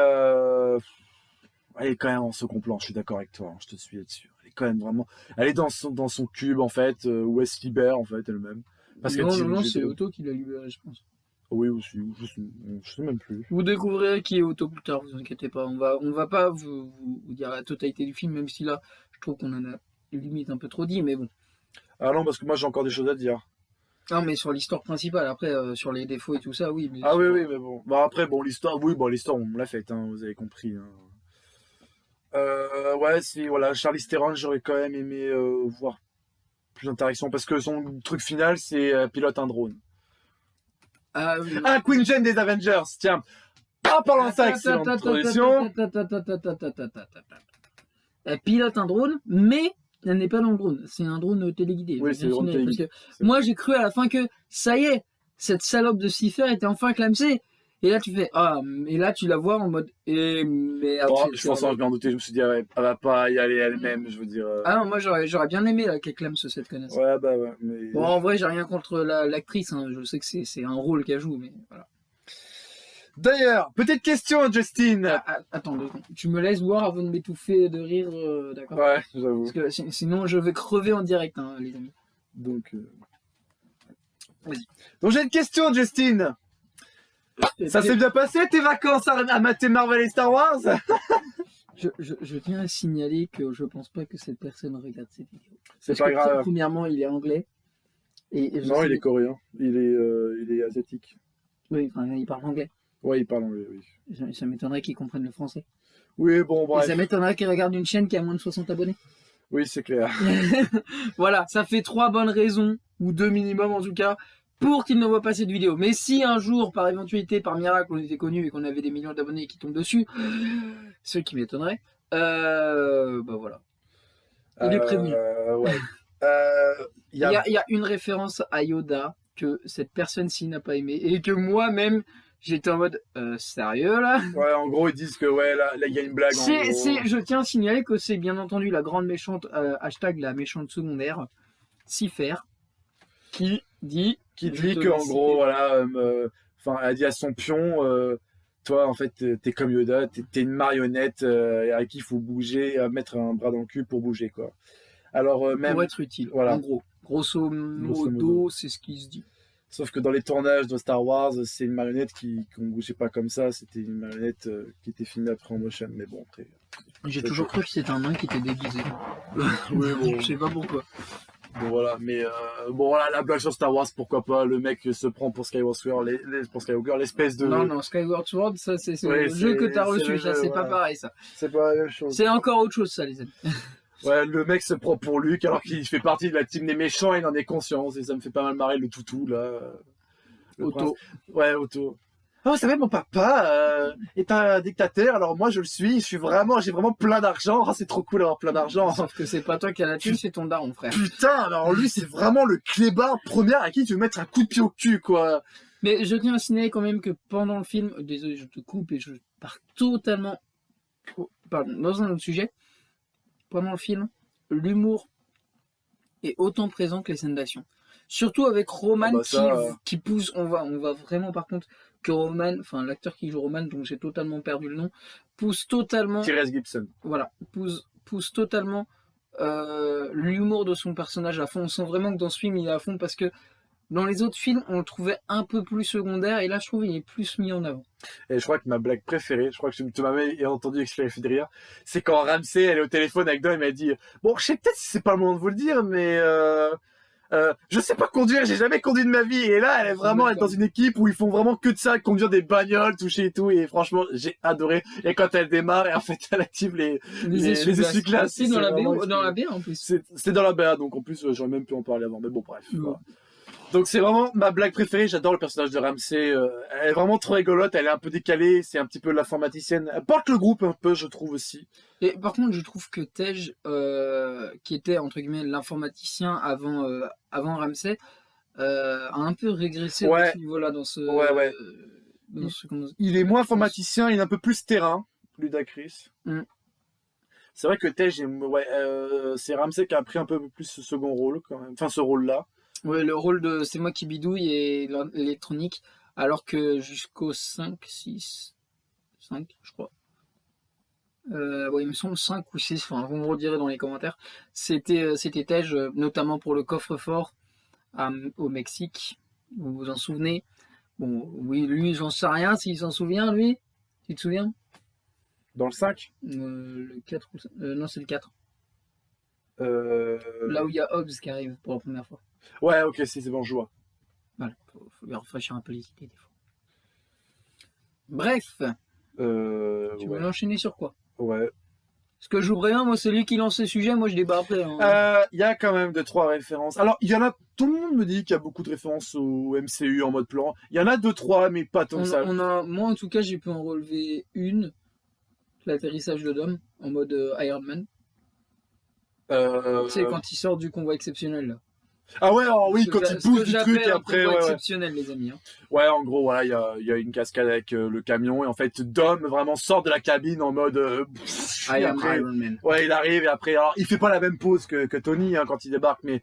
elle est quand même en second plan, je suis d'accord avec toi, hein, je te suis là-dessus. Elle est quand même vraiment... Elle est dans son cube, en fait, où elle se libère, en fait, elle-même. Parce Non, c'est Otto qui l'a libéré, je pense. Oui, aussi, je sais même plus. Vous découvrirez qui est Otto plus tard, vous inquiétez pas. On va pas vous dire la totalité du film, même si là, je trouve qu'on en a limite un peu trop dit, mais bon. Ah non, parce que moi j'ai encore des choses à dire. Non, mais sur l'histoire principale, après, sur les défauts et tout ça, oui. Mais ah oui, mais bon. Bah après, bon, l'histoire, l'histoire, on me l'a faite, hein, vous avez compris. Hein. Ouais, si, voilà, Charlize Theron, j'aurais quand même aimé voir plus d'interaction, parce que son truc final, c'est pilote un drone. Ah oui. Ah, Queen Jane des Avengers, tiens. En parlant de ça, excellente transition. Elle pilote un drone, mais elle n'est pas dans le drone. C'est un drone téléguidé. Oui, c'est un drone téléguidé. Parce que moi, j'ai cru à la fin que ça y est, cette salope de Cipher était enfin clamsée. Et là, tu fais et là, tu la vois en mode mais après, je pense que je m'en doutais. Je me suis dit, elle va pas y aller elle-même, je veux dire. Ah non, moi j'aurais bien aimé qu'elle clame cette connasse. Ouais, bah ouais. Mais... Bon, en vrai, j'ai rien contre l'actrice. Hein. Je sais que c'est un rôle qu'elle joue, mais voilà. D'ailleurs, petite question, Justin. Attends, tu me laisses voir avant de m'étouffer de rire, d'accord? Ouais, j'avoue. Parce que sinon, je vais crever en direct, hein, les amis. Donc, vas-y. Donc j'ai une question, Justin. Ça s'est bien passé tes vacances à mater Marvel et Star Wars? Je tiens à signaler que je pense pas que cette personne regarde cette vidéo. C'est pas grave. Premièrement, il est anglais. Non, il est coréen. Il est asiatique. Oui, enfin, il parle anglais. Ouais, il parle anglais, oui. Ça m'étonnerait qu'il comprenne le français. Oui, bon, bref. Et ça m'étonnerait qu'il regarde une chaîne qui a moins de 60 abonnés. Oui, c'est clair. Voilà, ça fait 3 bonnes raisons, ou 2 minimum en tout cas, pour qu'il ne voit pas cette vidéo. Mais si un jour, par éventualité, par miracle, on était connu et qu'on avait des millions d'abonnés qui tombent dessus, ce qui m'étonnerait, bah voilà. Il est prévenu. Ouais. Il y a une référence à Yoda que cette personne-ci n'a pas aimé et que moi-même, j'étais en mode sérieux là? Ouais, en gros, ils disent que ouais, là, il y a une blague. Je tiens à signaler que c'est bien entendu la grande méchante, hashtag la méchante secondaire, Cipher, qui dit que en gros, voilà, enfin, elle a dit à son pion, toi, en fait, t'es comme Yoda, t'es une marionnette à qui il faut bouger, mettre un bras dans le cul pour bouger, quoi. Alors, même. Pour être utile, voilà. en gros. Grosso modo, c'est ce qui se dit. Sauf que dans les tournages de Star Wars, c'est une marionnette qu'on ne bougeait pas comme ça, c'était une marionnette qui était filmée après en motion, mais bon, après. J'ai toujours cru que c'était un nain qui était déguisé. Oui, bon. Je sais pas pourquoi. Bon voilà, mais bon voilà, la blague sur Star Wars, pourquoi pas, le mec se prend pour Skywalker, l'espèce de... Non, Skyward Sword, ça c'est le jeu que t'as reçu, ça c'est pas pareil ça. C'est pas la même chose. C'est encore autre chose ça les amis. Ouais, le mec se prend pour Luke alors qu'il fait partie de la team des méchants et il en est conscient, et ça me fait pas mal marrer le toutou là. Otto. Ouais, Otto. Oh, ça va, mon papa est un dictateur, alors moi j'ai vraiment plein d'argent. Oh, c'est trop cool d'avoir plein d'argent. Sauf que c'est pas toi qui as la thune, c'est ton daron, frère. Putain, alors lui c'est vraiment le clébard premier à qui tu veux mettre un coup de pied au cul, quoi. Mais je tiens à signaler quand même que pendant le film, désolé, je te coupe et je pars totalement dans un autre sujet. Pendant le film, l'humour est autant présent que les scènes d'action. Surtout avec Roman qui pousse, on va vraiment par contre que Roman, enfin l'acteur qui joue Roman, dont j'ai totalement perdu le nom, pousse totalement... Tyrese Gibson. Voilà, pousse totalement l'humour de son personnage à fond. On sent vraiment que dans ce film il est à fond parce que dans les autres films on le trouvait un peu plus secondaire et là je trouve qu'il est plus mis en avant. Et je crois que ma blague préférée, je crois que tu m'avais entendu et que je l'avais fait de rire, c'est quand Ramsey elle est au téléphone avec Dom et m'a dit bon je sais peut-être si c'est pas le moment de vous le dire mais je sais pas conduire, j'ai jamais conduit de ma vie. Et là, elle est vraiment dans une équipe où ils font vraiment que de ça, conduire des bagnoles, toucher et tout. Et franchement, j'ai adoré. Et quand elle démarre, et en fait, elle active les essuie-glaces. C'est dans la BA en plus. C'est dans la BA, donc en plus, j'aurais même pu en parler avant. Mais bon, bref. Voilà. Donc c'est vraiment ma blague préférée, j'adore le personnage de Ramsey, elle est vraiment trop rigolote, elle est un peu décalée, c'est un petit peu l'informaticienne, elle porte le groupe un peu je trouve aussi. Et par contre je trouve que Tej, qui était entre guillemets l'informaticien avant Ramsey, a un peu régressé à ce niveau-là dans ce... Il est moins informaticien, il est un peu plus terrain, Ludacris. C'est vrai que Tej, c'est Ramsey qui a pris un peu plus ce second rôle quand même, enfin ce rôle-là. Ouais, le rôle de c'est moi qui bidouille et l'électronique, alors que jusqu'au 5, je crois. Il me semble 5 ou 6, enfin, vous me redirez dans les commentaires. C'était Tej, notamment pour le coffre-fort au Mexique. Vous vous en souvenez? Bon, oui, lui, j'en sais rien s'il s'en souvient, lui. Tu te souviens? Dans le 5 Le 4 ou 5. Non, c'est le 4. Là où il y a Hobbs qui arrive pour la première fois. Ouais, ok, c'est bon, je vois. Voilà, faut lui rafraîchir un peu les idées des fois. Bref. Tu veux l'enchaîner sur quoi? Ouais. Parce que j'ouvre rien, moi, celui qui lance le sujet, moi je débat après. Il y a quand même 2-3 références. Alors, il y en a, tout le monde me dit qu'il y a beaucoup de références au MCU en mode plan. Il y en a 2-3, mais pas tant que ça. Moi, en tout cas, j'ai pu en relever une. L'atterrissage de Dom, en mode Iron Man. Tu sais, quand il sort du convoi exceptionnel, là. Ah ouais, oui, quand il pousse du truc et après. Ouais, exceptionnel, les amis. Hein. Ouais, en gros, voilà, il y a une cascade avec le camion et en fait, Dom vraiment sort de la cabine en mode. I am Iron Man. Ouais, il arrive et après, alors, il fait pas la même pose que Tony hein, quand il débarque, mais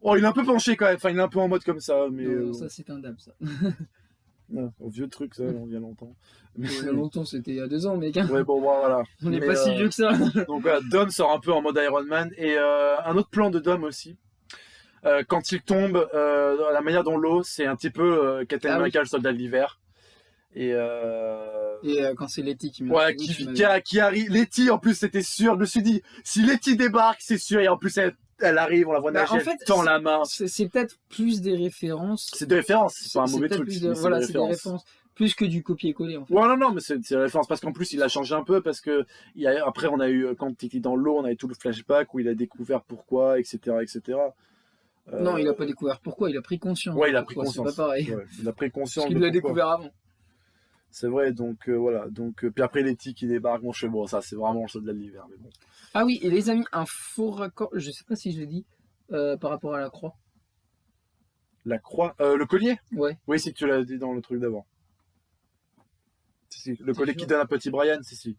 il est un peu penché quand même. Enfin, il est un peu en mode comme ça, mais. Non, ça c'est un dab, ça. Vieux truc, ça, il y a longtemps. Il y a longtemps, c'était il y a 2 ans, mec. Ouais, bon, voilà. On n'est pas si vieux que ça. Donc voilà, Dom sort un peu en mode Iron Man et un autre plan de Dom aussi. Quand il tombe, la manière dont l'eau, c'est un petit peu Captain America, le soldat de l'hiver. Et quand c'est Letty qui qui arrive, Letty en plus c'était sûr. Je me suis dit, si Letty débarque, c'est sûr. Et en plus elle arrive, on la voit nager, elle tend la main. C'est peut-être plus des références. C'est des références, c'est pas un mauvais truc. Voilà, c'est des références. Plus que du copier-coller en fait. Ouais, non, mais c'est des références parce qu'en plus il a changé un peu parce que après on a eu quand il était dans l'eau, on avait tout le flashback où il a découvert pourquoi, etc., etc. Non, il a pas découvert pourquoi, il a pris conscience. Ouais, il a pris conscience. C'est pas pareil. Ouais, il a pris conscience. Parce qu'il l'a découvert avant. C'est vrai, donc voilà. Donc puis après Letty qui débarque, bon, ça c'est vraiment le soldat de l'hiver, mais bon. Ah oui, et les amis, un faux raccord, je sais pas si je l'ai dit, par rapport à la croix. La croix, le collier? Ouais. Oui, si tu l'as dit dans le truc d'avant. Si, le collier qui donne à petit Brian, si.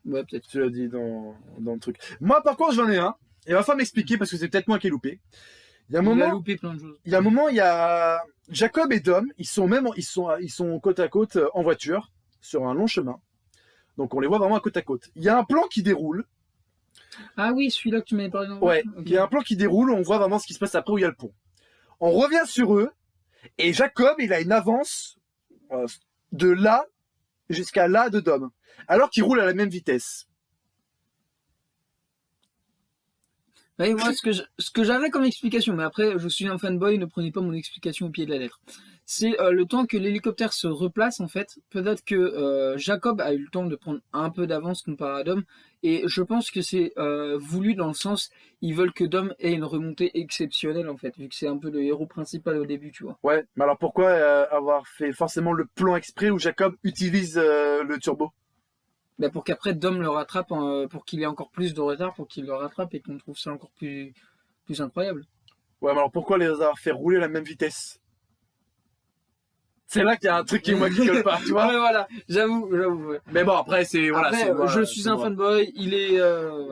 Ouais, peut-être. Tu l'as dit dans le truc. Moi, par contre, j'en ai un. Et va falloir m'expliquer parce que c'est peut-être moi qui ai loupé. Il y a un moment, il y a Jacob et Dom, ils sont côte à côte en voiture sur un long chemin. Donc on les voit vraiment à côte à côte. Il y a un plan qui déroule. Ah oui, celui-là que tu m'avais parlé. Ouais, okay. Il y a un plan qui déroule, on voit vraiment ce qui se passe après où il y a le pont. On revient sur eux et Jacob, il a une avance de là jusqu'à là de Dom, alors qu'il roule à la même vitesse. Ouais, moi, ce que j'avais comme explication, mais après, je suis un fanboy, ne prenez pas mon explication au pied de la lettre. C'est le temps que l'hélicoptère se replace, en fait. Peut-être que Jacob a eu le temps de prendre un peu d'avance comparé à Dom. Et je pense que c'est voulu dans le sens, ils veulent que Dom ait une remontée exceptionnelle, en fait, vu que c'est un peu le héros principal au début, tu vois. Ouais, mais alors pourquoi avoir fait forcément le plan exprès où Jacob utilise le turbo? Bah pour qu'après Dom le rattrape, pour qu'il ait encore plus de retard, pour qu'il le rattrape et qu'on trouve ça encore plus incroyable. Ouais, mais alors pourquoi les avoir fait rouler à la même vitesse? C'est là qu'il y a un truc qui moi qui colle pas, tu vois. Ouais, voilà, j'avoue. Ouais. Mais bon, après c'est voilà. Après, je suis un fanboy, il est.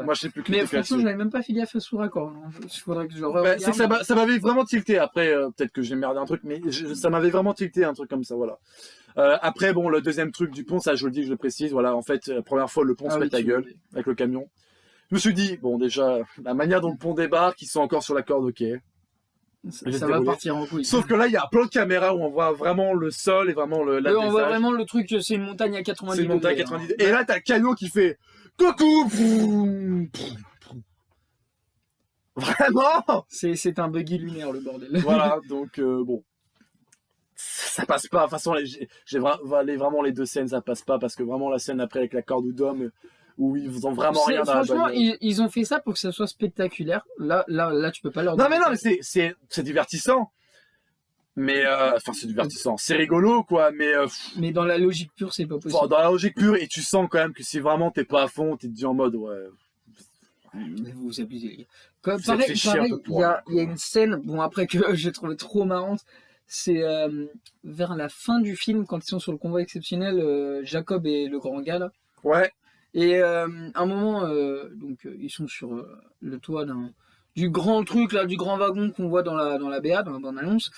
Moi, je sais plus. Mais franchement, j'avais même pas fait gaffe sous raccord. Il faudrait que je regarde. C'est que ça m'avait vraiment tilté. Après, peut-être que j'ai merdé un truc, mais ça m'avait vraiment tilté un truc comme ça, voilà. Après, bon, le deuxième truc du pont, ça je le dis, je le précise, voilà, en fait, la première fois, le pont se pète la gueule avec le camion. Je me suis dit, bon, déjà, la manière dont le pont débarque, ils sont encore sur la corde, ok. Ça va partir en couille. Sauf que là, il y a un plan de caméra où on voit vraiment le sol et vraiment on voit vraiment le truc, c'est une montagne à 90 degrés. C'est une montagne à 90 degrés. Et là, t'as le camion qui fait coucou. Vraiment. C'est un buggy lunaire, le bordel. Voilà, donc bon. Ça passe pas. De toute façon, vraiment les deux scènes, ça passe pas parce que vraiment la scène après avec la corde d'homme où ils ont vraiment rien dans la Franchement, bagnole. ils ont fait ça pour que ça soit spectaculaire. Là, tu peux pas leur Non, dire. mais c'est divertissant. Mais, enfin, c'est divertissant. C'est rigolo, quoi, mais dans la logique pure, c'est pas possible. dans la logique pure, et tu sens quand même que si vraiment t'es pas à fond, t'es dit en mode, ouais. Vous abusez, les gars. Ça te fait chier un peu il y a une scène, bon, après que j'ai trouvé trop marrante, c'est vers la fin du film, quand ils sont sur le convoi exceptionnel, Jacob et le grand gars, là. Ouais. Et un moment, donc ils sont sur le toit du grand truc, là, du grand wagon qu'on voit dans la BA, dans l'annonce.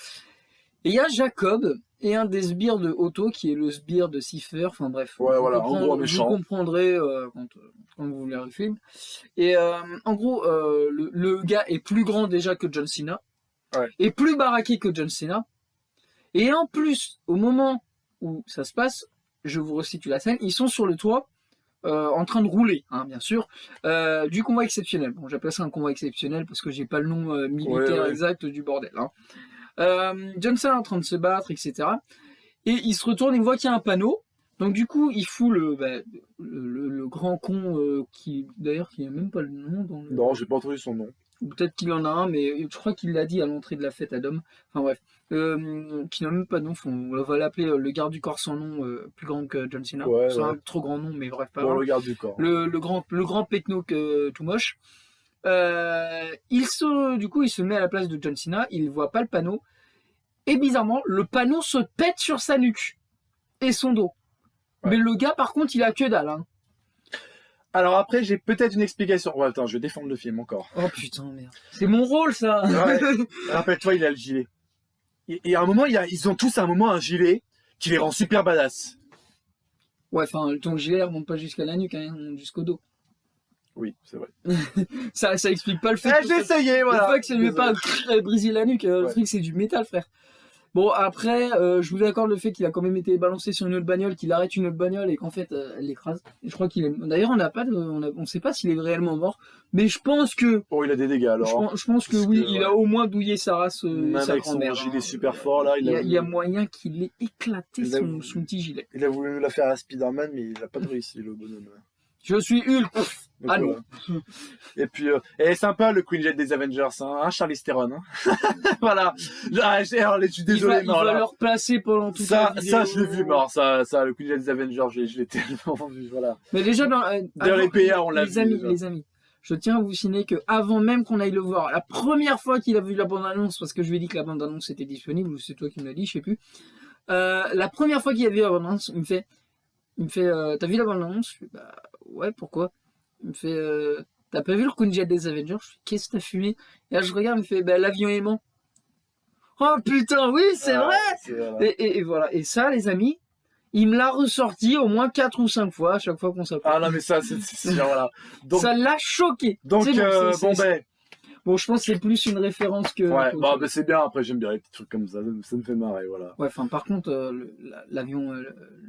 Et il y a Jacob et un des sbires de Otto, qui est le sbire de Cipher, enfin bref. Ouais, voilà, en gros méchant. Vous comprendrez quand vous verrez le film. Et en gros, le gars est plus grand déjà que John Cena, ouais. Et plus baraqué que John Cena. Et en plus, au moment où ça se passe, je vous resitue la scène, ils sont sur le toit, en train de rouler, hein, bien sûr, du convoi exceptionnel. Bon, j'appelle ça un convoi exceptionnel parce que j'ai pas le nom militaire exact du bordel. Hein. Johnson est en train de se battre, etc. Et il se retourne, il voit qu'il y a un panneau. Donc du coup, il fout le grand con qui, d'ailleurs, qui n'a même pas le nom. Non, j'ai pas entendu son nom. Ou peut-être qu'il en a un, mais je crois qu'il l'a dit à l'entrée de la fête à Dom. Enfin bref, qui n'a même pas de nom. On va l'appeler le garde du corps sans nom, plus grand que John Cena. Ouais, c'est un trop grand nom, mais bref, pas grave. Le garde du corps. Le grand pecno tout moche. Du coup, il se met à la place de John Cena. Il voit pas le panneau. Et bizarrement, le panneau se pète sur sa nuque et son dos. Ouais. Mais le gars, par contre, il a que dalle. Hein. Alors après, j'ai peut-être une explication. Ouais, attends, je vais défendre le film encore. Oh putain, merde. C'est mon rôle, ça. Ouais. Rappelle-toi, il a le gilet. Et à un moment, ils ont tous à un moment un gilet qui les rend super badass. Ouais, enfin, ton gilet remonte pas jusqu'à la nuque, hein, jusqu'au dos. Oui, c'est vrai. ça explique pas le fait j'ai essayé, voilà. Le fait que ça lui ait pas brisé la nuque. Le truc, c'est du métal, frère. Bon, après, je vous accorde le fait qu'il a quand même été balancé sur une autre bagnole, qu'il arrête une autre bagnole et qu'en fait, elle l'écrase. Et je crois qu'il est... D'ailleurs, on sait pas s'il est réellement mort, mais je pense que... Oh, il a des dégâts, alors. Je pense que oui, il a au moins douillé sa race, sa grand-mère. Son gilet super fort, là. Il y a moyen qu'il ait éclaté son petit gilet. Il a voulu la faire à Spider-Man, mais il a pas réussi, le bonhomme. Je suis Hulk. Ah non. Et puis, sympa le Queen Jet des Avengers, hein, Charlize Theron. Hein. Voilà. Je suis désolé. Il va le replacer pendant tout ça. Ça, je l'ai vu mort. Ça, le Queen Jet des Avengers, je l'ai tellement vu. Voilà. Mais déjà, dans les PA, on l'a vu. Les amis, je tiens à vous signaler que avant même qu'on aille le voir, la première fois qu'il a vu la bande-annonce, parce que je lui ai dit que la bande-annonce était disponible, ou c'est toi qui me l'as dit, je sais plus. La première fois qu'il a vu la bande-annonce, il me fait, t'as vu la bande-annonce? Je fais, bah, ouais, pourquoi? Il me fait, t'as pas vu le Queen Jet des Avengers? Je fais, qu'est-ce que t'as fumé? Et là, je regarde, il me fait, bah, l'avion aimant. Oh putain, oui, c'est vrai! Et voilà. Et ça, les amis, il me l'a ressorti au moins 4 ou 5 fois, à chaque fois qu'on s'apprend. Ah non, mais ça, c'est voilà. Donc, ça l'a choqué. Donc, Bon, je pense que c'est plus une référence que... Ouais, bah c'est bien, après j'aime bien les petits trucs comme ça me fait marrer, voilà. Ouais, enfin par contre, l'avion,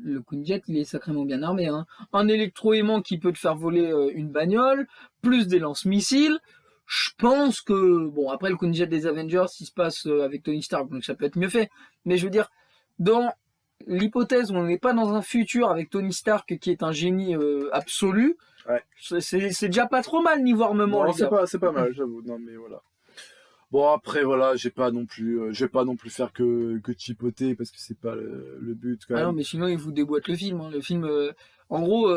le Queen Jet, il est sacrément bien armé. Hein. Un électro-aimant qui peut te faire voler une bagnole, plus des lance-missiles. Je pense que... Bon, après le Queen Jet des Avengers, il se passe avec Tony Stark, donc ça peut être mieux fait. Mais je veux dire, dans l'hypothèse où on n'est pas dans un futur avec Tony Stark qui est un génie absolu, ouais. C'est déjà pas trop mal niveau armement. Non, c'est pas mal, j'avoue. Non, mais voilà. Bon, après, voilà, je vais pas non plus faire que chipoter parce que c'est pas le but, quand même. Ah non, mais sinon, il vous déboîte le film. Hein. Le film, en gros,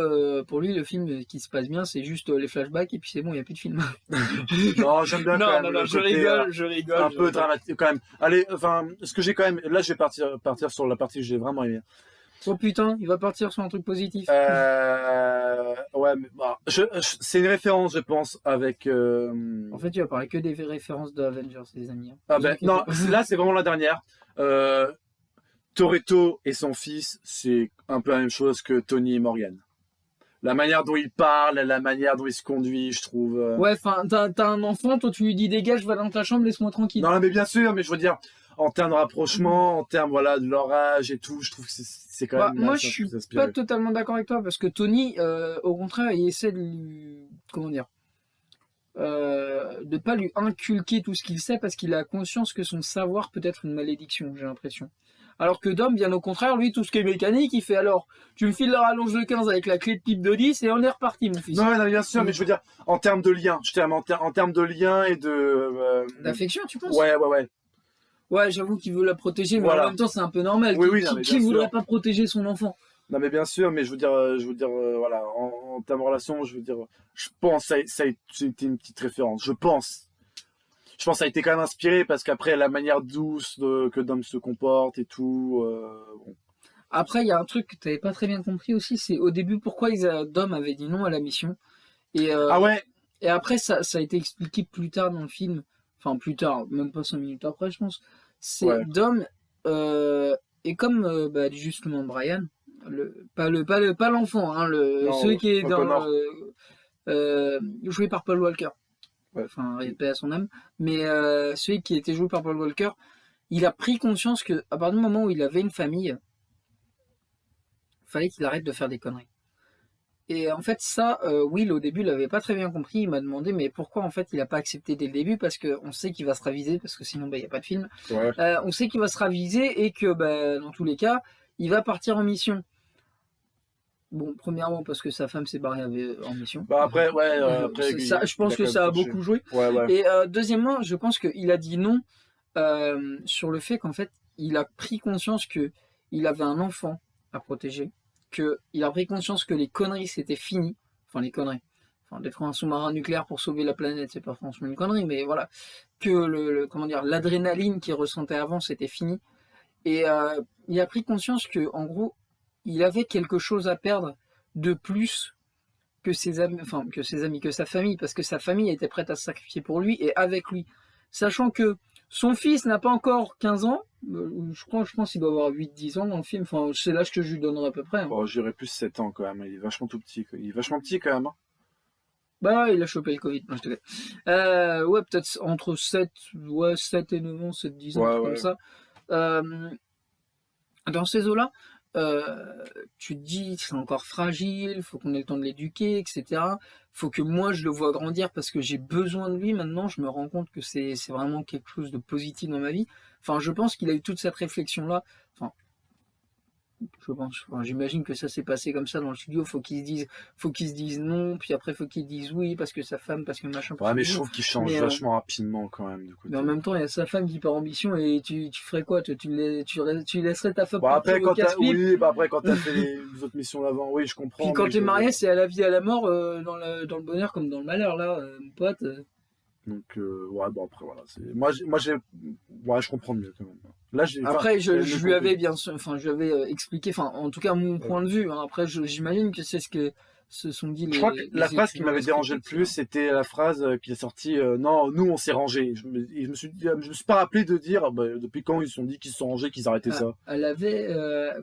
pour lui, le film qui se passe bien, c'est juste les flashbacks et puis c'est bon, il n'y a plus de film. Non, j'aime bien quand même. Non, je rigole. Un peu dramatique, quand même. Allez, enfin, ce que j'ai quand même... Là, je vais partir sur la partie que j'ai vraiment aimée. Oh putain, il va partir sur un truc positif. Ouais, mais bah, c'est une référence, je pense, avec. En fait, tu vas parler que des références de Avengers, les amis. Hein. Ah ben non, là c'est vraiment la dernière. Toretto et son fils, c'est un peu la même chose que Tony et Morgan. La manière dont il parle, la manière dont il se conduit, je trouve. Ouais, enfin, t'as un enfant, toi tu lui dis dégage, va dans ta chambre, laisse-moi tranquille. Non, mais bien sûr, mais je veux dire. En termes de rapprochement, en termes voilà, de leur âge et tout, je trouve que c'est quand même... Moi, je suis pas totalement d'accord avec toi, parce que Tony, au contraire, il essaie de lui... Comment dire? de pas lui inculquer tout ce qu'il sait parce qu'il a conscience que son savoir peut être une malédiction, j'ai l'impression. Alors que Dom, bien au contraire, lui, tout ce qui est mécanique, il fait alors, tu me files la rallonge de 15 avec la clé de pipe de 10 et on est reparti, mon fils. Non, bien sûr, mais je veux dire, en termes de lien, en termes de lien et d'affection, tu penses? Ouais. Ouais, j'avoue qu'il veut la protéger, mais voilà. En même temps, c'est un peu normal. Oui, qui voudrait pas protéger son enfant? Non, mais bien sûr, mais je veux dire, voilà, en termes de relation, je veux dire, je pense que ça a été une petite référence. Je pense que ça a été quand même inspiré parce qu'après, la manière douce que Dom se comporte et tout. Bon. Après, il y a un truc que tu n'avais pas très bien compris aussi, c'est au début pourquoi Dom avait dit non à la mission. Ah ouais. Et après, ça a été expliqué plus tard dans le film. Enfin, plus tard, même pas 5 minutes après, je pense. C'est Dom, et comme justement Brian, pas l'enfant, hein, celui qui est dans joué par Paul Walker. Ouais. Enfin, paix à son âme. Mais celui qui était joué par Paul Walker, il a pris conscience que à partir du moment où il avait une famille, fallait qu'il arrête de faire des conneries. Et en fait, ça, Will, au début, l'avait pas très bien compris. Il m'a demandé, mais pourquoi, en fait, il a pas accepté dès le début? Parce qu'on sait qu'il va se raviser, parce que sinon, il n'y a pas de film. Ouais. On sait qu'il va se raviser et que, dans tous les cas, il va partir en mission. Bon, premièrement, parce que sa femme s'est barrée en mission. Après, après je pense que ça a beaucoup joué. Ouais. Et deuxièmement, je pense qu'il a dit non sur le fait qu'en fait, il a pris conscience qu'il avait un enfant à protéger. Qu'il a pris conscience que les conneries c'était fini, enfin les conneries, détruire un sous-marin nucléaire pour sauver la planète c'est pas franchement une connerie, mais voilà, que comment dire, l'adrénaline qu'il ressentait avant c'était fini, et il a pris conscience que en gros il avait quelque chose à perdre de plus que ses amis, que sa famille, parce que sa famille était prête à se sacrifier pour lui et avec lui, sachant que son fils n'a pas encore 15 ans, je pense qu'il doit avoir 8-10 ans dans le film, enfin c'est l'âge que je lui donnerai à peu près. Hein. Bon, j'irais plus 7 ans quand même, il est vachement tout petit, il est vachement petit quand même. Hein. Bah il a chopé le Covid, non, je te dis. Ouais, peut-être entre 7 et 9 ans, 7-10 ans, comme ça. Dans ces eaux-là, tu te dis c'est encore fragile, faut qu'on ait le temps de l'éduquer, etc. Faut que moi je le vois grandir parce que j'ai besoin de lui maintenant, je me rends compte que c'est vraiment quelque chose de positif dans ma vie. Enfin, je pense qu'il a eu toute cette réflexion-là. Enfin, j'imagine que ça s'est passé comme ça dans le studio. Faut qu'il se dise non, puis après faut qu'il dise oui parce que sa femme, parce que machin. Ouais, mais je trouve qu'il change vachement rapidement quand même. Du coup, mais en même temps, il y a sa femme qui part en mission et tu ferais quoi? Tu laisserais ta femme partir au casse-pipe? Oui, après quand t'as fait les autres missions d'avant, oui, je comprends. Puis quand t'es marié, c'est à la vie à la mort, dans le bonheur comme dans le malheur, là, mon pote. Donc, ouais, bon, après, voilà. Je comprends mieux quand même. Là, après, je lui avais je lui avais expliqué, en tout cas, mon point de vue. Hein. Après, j'imagine que c'est ce que se sont dit je crois que la phrase qui m'avait dérangé le plus, c'était la phrase qui est sortie non, nous, on s'est rangés. Je me suis pas rappelé de dire depuis quand ils se sont dit qu'ils se sont rangés, qu'ils arrêtaient ça. Elle avait,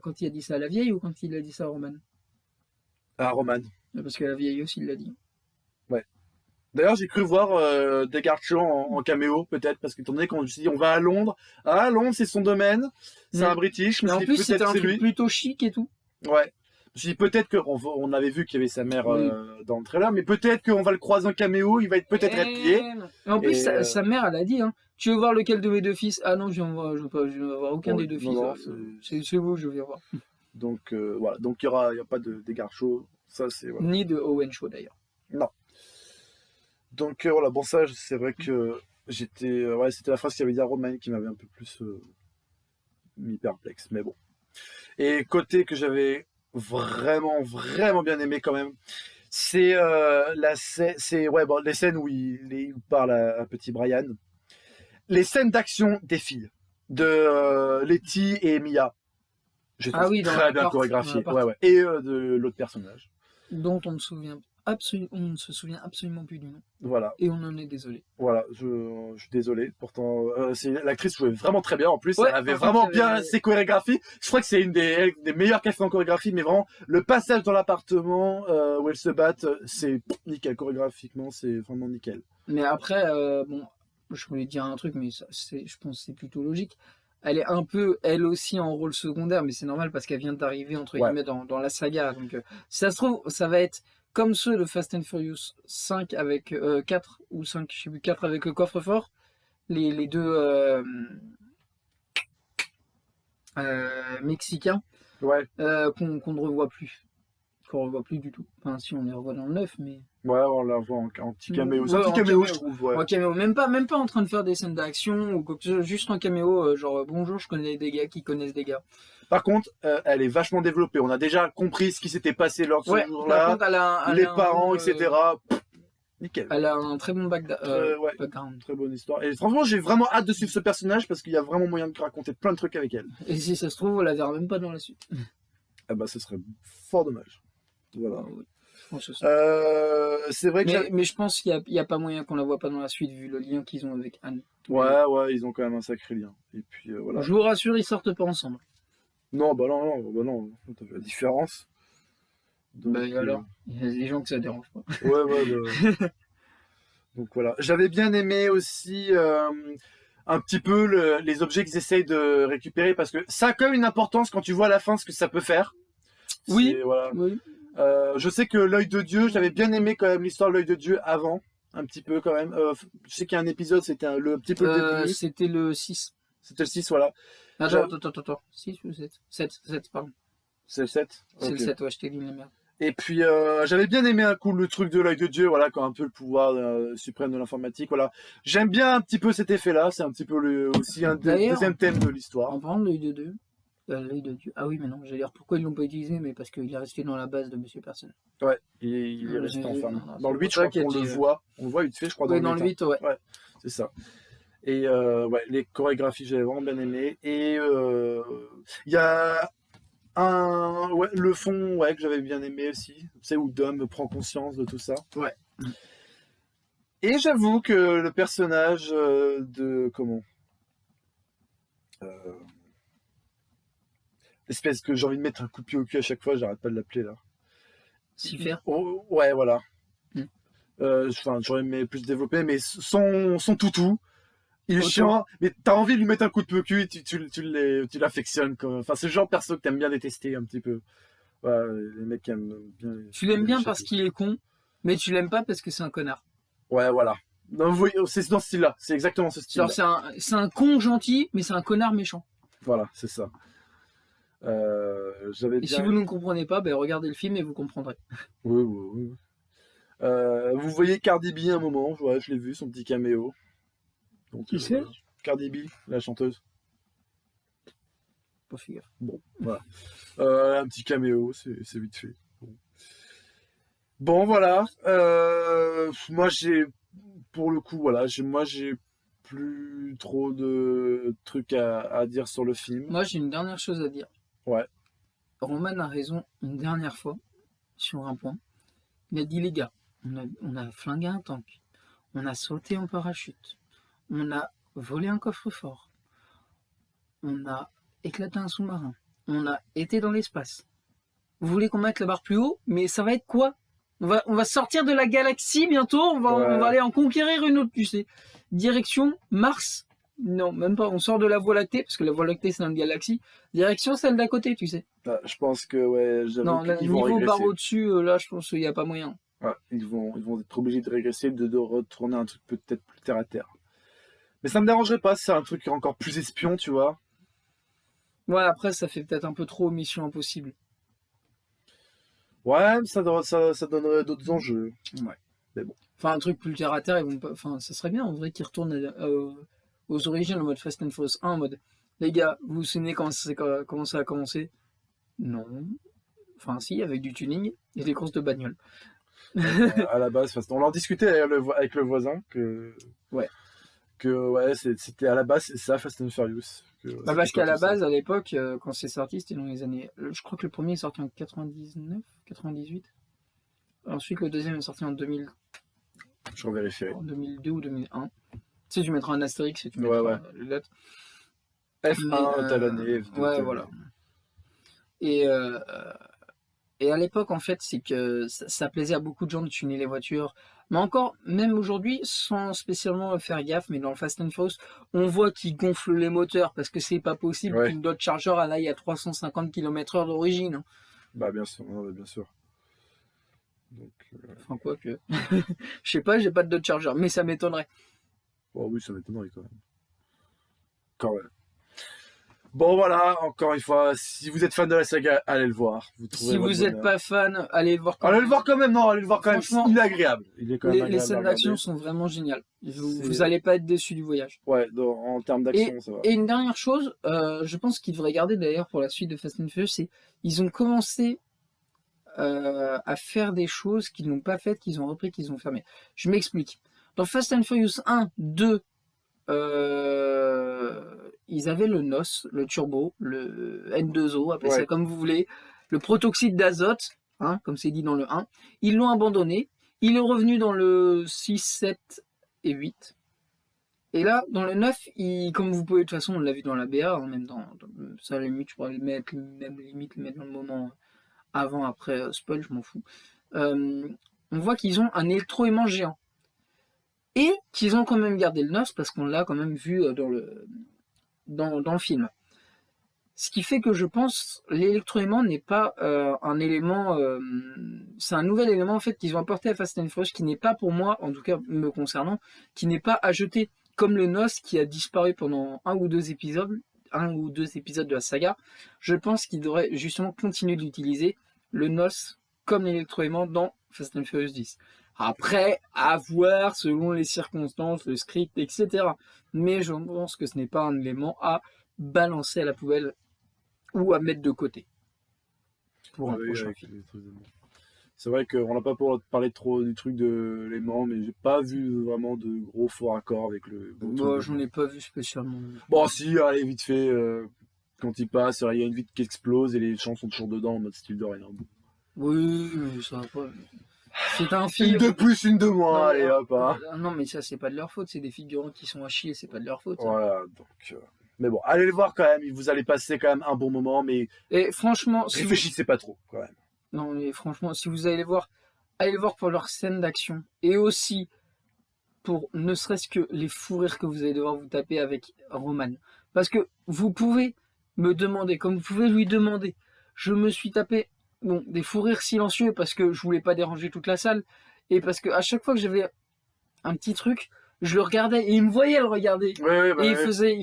quand il a dit ça à la vieille ou quand il a dit ça à Roman? À Roman. Parce que la vieille aussi, il l'a dit. Ouais. D'ailleurs, j'ai cru voir Degarcho en caméo, peut-être, parce qu'étant donné qu'on s'est dit on va à Londres. Ah, Londres, c'est son domaine. C'est un British. Mais en plus, c'était un truc plutôt chic et tout. Ouais. Je me suis dit peut-être qu'on avait vu qu'il y avait sa mère dans le trailer, mais peut-être qu'on va le croiser en caméo, il va être peut-être réplié. En plus, sa mère, elle a dit, hein, tu veux voir lequel de mes deux fils? Ah non, je veux voir aucun des deux fils. C'est vous, je veux voir. Donc voilà, donc il y a pas de Degarcho, ça c'est voilà. Ni de Owen Shaw d'ailleurs. Non. Donc voilà, bon ça c'est vrai que c'était la phrase qu'il avait dit à Romain qui m'avait un peu plus mis perplexe, mais bon. Et côté que j'avais vraiment bien aimé quand même, c'est les scènes où il parle à petit Brian, les scènes d'action des filles de Letty et Mia. J'ai trouvé très bien chorégraphié, et de l'autre personnage dont on ne se souvient absolument plus du nom. Voilà. Et on en est désolé. Voilà, je suis désolé. Pourtant, l'actrice jouait vraiment très bien. En plus, elle avait vraiment bien ses chorégraphies. Je crois que c'est une des meilleures qu'elle fait en chorégraphie, mais vraiment, le passage dans l'appartement où elles se battent, c'est nickel. Chorégraphiquement, c'est vraiment nickel. Mais après, je voulais dire un truc, mais je pense que c'est plutôt logique. Elle est un peu, elle aussi, en rôle secondaire, mais c'est normal parce qu'elle vient d'arriver, entre guillemets, dans la saga. Donc, si ça se trouve, ça va être comme ceux de Fast and Furious 5 avec 4 ou 5, je sais plus, 4 avec le coffre-fort, les deux mexicains Ouais. qu'on ne revoit plus. Qu'on revoit plus du tout. Enfin, si on les revoit dans le 9, mais. Ouais, on la voit en petit caméo. C'est Ouais, un petit en caméo, caméo. je trouve. Ouais. En caméo. Même pas en train de faire des scènes d'action ou quoi que ce soit, juste en caméo, genre bonjour, je connais des gars qui connaissent des gars. Par contre, elle est vachement développée. On a déjà compris ce qui s'était passé lors de ce Par jour-là. contre, elle Les a parents, bon, etc. Nickel. Elle a un très bon Ouais, background. très bonne histoire. Et franchement, j'ai vraiment hâte de suivre ce personnage parce qu'il y a vraiment moyen de raconter plein de trucs avec elle. Et si ça se trouve, on la verra même pas dans la suite. Ah bah, ce serait fort dommage. Voilà. Oui. C'est vrai que mais je pense qu'il y a pas moyen qu'on la voit pas dans la suite vu le lien qu'ils ont avec Anne. ouais, ils ont quand même un sacré lien. Et puis voilà. Je vous rassure, ils sortent pas ensemble. Non, bah non, t'as vu la différence. Donc, Bah alors, il y a des gens que ça dérange pas. Ouais, bah... Donc voilà. J'avais bien aimé aussi un petit peu les objets qu'ils essayent de récupérer parce que ça a quand même une importance quand tu vois à la fin ce que ça peut faire. Oui. Voilà. Oui. Je sais que l'œil de Dieu, j'avais bien aimé quand même l'histoire de l'œil de Dieu avant, un petit peu quand même. Je sais qu'il y a un épisode, c'était le petit peu le début. C'était le 6. C'était le 6, voilà. Attends. 6 ou 7 7, pardon. C'est le 7 C'est le 7, ouais, je t'ai dit la merde. Et puis j'avais bien aimé un coup le truc de l'œil de Dieu, voilà, quand un peu le pouvoir suprême de l'informatique, voilà. J'aime bien un petit peu cet effet-là, c'est un petit peu aussi un deuxième thème de l'histoire. En parlant de l'œil de Dieu, l'œil de Dieu. Ah oui, mais non, j'allais dire pourquoi ils l'ont pas utilisé, mais parce qu'il est resté dans la base de Monsieur Personne. Ouais, il est resté en femme. Dans le 8, je crois qu'on le voit. On le voit vite fait, je crois. Dans le 8, ouais. Ouais, c'est ça. Et ouais, les chorégraphies, j'avais vraiment bien aimé. Et il y a le fond, ouais, que j'avais bien aimé aussi. Tu sais, où Dom prend conscience de tout ça. Ouais. Et j'avoue que le personnage de... Comment l'espèce que j'ai envie de mettre un coup de pied au cul à chaque fois, j'arrête pas de l'appeler là. Sifer. Oh, ouais, voilà. J'aurais aimé plus développer, mais son toutou, il est chiant, mais t'as envie de lui mettre un coup de pied au cul, tu l'affectionnes. Enfin, c'est le genre de perso que t'aimes bien détester un petit peu. Ouais, les mecs qui aiment bien. Tu l'aimes bien parce qu'il est con, mais tu l'aimes pas parce que c'est un connard. Ouais, voilà. Non, vous voyez, c'est dans ce style-là, c'est exactement ce style. C'est un con gentil, mais c'est un connard méchant. Voilà, c'est ça. Si vous ne comprenez pas, ben regardez le film et vous comprendrez. Oui. Vous voyez Cardi B à un moment, ouais, je l'ai vu, son petit caméo. Donc, qui c'est Cardi B, la chanteuse. Pas fait gaffe. Bon, voilà. Un petit caméo, c'est vite fait. Bon, voilà. Moi, pour le coup, voilà, j'ai plus trop de trucs à dire sur le film. Moi, j'ai une dernière chose à dire. Ouais. Roman a raison une dernière fois sur un point. Il a dit, les gars, on a flingué un tank, on a sauté en parachute, on a volé un coffre-fort, on a éclaté un sous-marin, on a été dans l'espace. Vous voulez qu'on mette la barre plus haut? Mais ça va être quoi? On va sortir de la galaxie bientôt, on va aller en conquérir une autre, tu sais. Direction Mars. Non, même pas, on sort de la Voie lactée, parce que la Voie lactée c'est dans une galaxie. Direction celle d'à côté, tu sais. Ah, je pense que, ouais, non, niveau barre au-dessus, là, je pense qu'il n'y a pas moyen. Ouais, ils vont être obligés de régresser, de retourner un truc peut-être plus terre à terre. Mais ça me dérangerait pas, c'est un truc encore plus espion, tu vois. Ouais, après, ça fait peut-être un peu trop Mission Impossible. Ouais, ça donnerait d'autres enjeux. Ouais. Mais bon. Enfin, un truc plus terre à terre, ils vont pas... Enfin, ça serait bien, en vrai, qu'ils retournent aux origines, en mode Fast and Furious 1, en mode, les gars, vous vous souvenez comment ça a commencé? Non. Enfin, si, avec du tuning et des courses de bagnole. À la base, on en discutait avec le voisin que c'était à la base, c'est ça, Fast and Furious. Parce qu'à la base, à l'époque, quand c'est sorti, c'était dans les années... Je crois que le premier est sorti en 99, 98. Ensuite, le deuxième est sorti en 2000. Je revérifierai. En 2002 ou 2001. Tu sais, tu mettras un astérisque et tu mettras les lettres. F1, talonné, F2. Ouais, voilà. Et à l'époque, en fait, c'est que ça plaisait à beaucoup de gens de tuner les voitures. Mais encore, même aujourd'hui, sans spécialement faire gaffe, mais dans le Fast and Furious, on voit qu'ils gonflent les moteurs parce que c'est pas possible qu'une Dodge Charger aille à 350 km/h d'origine. Bah, bien sûr, bien sûr. Donc, Enfin, quoi que. Je sais pas, j'ai pas de Dodge Charger, mais ça m'étonnerait. oh oui, ça m'étonnerait quand même. Quand même. Bon voilà, encore une fois, si vous êtes fan de la saga, allez le voir. Vous trouverez Si votre vous n'êtes bonheur. pas fan, allez le voir quand Allez même. le voir quand même, non, allez le voir quand même. Franchement, Il est agréable. Il est quand même Les agréable à scènes regarder. d'action sont vraiment géniales. Vous C'est- allez pas être déçus du voyage. Ouais, en termes d'action, ça va. Et une dernière chose, je pense qu'ils devraient garder d'ailleurs pour la suite de Fast and Furious, c'est ils ont commencé à faire des choses qu'ils n'ont pas faites, qu'ils ont repris, qu'ils ont fermé. Je m'explique. Dans Fast and Furious 1, 2, ils avaient le NOS, le turbo, le N2O, appelez ça Ouais. comme vous voulez, le protoxyde d'azote, hein, comme c'est dit dans le 1. Ils l'ont abandonné. Il est revenu dans le 6, 7 et 8. Et là, dans le 9, comme vous pouvez, de toute façon, on l'a vu dans la BA, hein, même ça, à la limite, je pourrais le mettre, même limite, le mettre dans le moment avant, après, spoil, je m'en fous. On voit qu'ils ont un électroaimant géant. Et qu'ils ont quand même gardé le NOS, parce qu'on l'a quand même vu dans le film. Ce qui fait que je pense l'électroaimant n'est pas un élément, c'est un nouvel élément en fait qu'ils ont apporté à Fast and Furious qui n'est pas pour moi, en tout cas me concernant, qui n'est pas à jeter comme le NOS qui a disparu pendant un ou deux épisodes de la saga. Je pense qu'ils devraient justement continuer d'utiliser le NOS comme l'électroaimant dans Fast and Furious 10. Après, à voir selon les circonstances, le script, etc. Mais je pense que ce n'est pas un élément à balancer à la poubelle ou à mettre de côté pour un Oui, prochain avec film. les trucs de- C'est vrai qu'on n'a pas parlé trop du truc de l'aimant, mais j'ai pas vu vraiment de gros faux raccords avec le. Moi, j'en ai pas vu spécialement. Bon, si, allez, vite fait, quand il passe, il y a une vitre qui explose et les gens sont toujours dedans en mode style de rien. Oui, mais ça va pas. C'est un Une film. de plus, une de moins, Non, allez hop, hein. Non, mais ça, c'est pas de leur faute. C'est des figurants qui sont à chier, c'est pas de leur faute. Voilà, donc. Mais bon, allez le voir quand même, vous allez passer quand même un bon moment, mais Et franchement, si vous... réfléchissez pas trop quand même. Non, mais franchement, si vous allez allez le voir pour leur scène d'action. Et aussi pour ne serait-ce que les fous rires que vous allez devoir vous taper avec Roman. Parce que vous pouvez me demander, comme vous pouvez lui demander, je me suis tapé des fous rires silencieux parce que je voulais pas déranger toute la salle et parce que à chaque fois que j'avais un petit truc, je le regardais et il me voyait le regarder. Ouais, bah, Et il faisait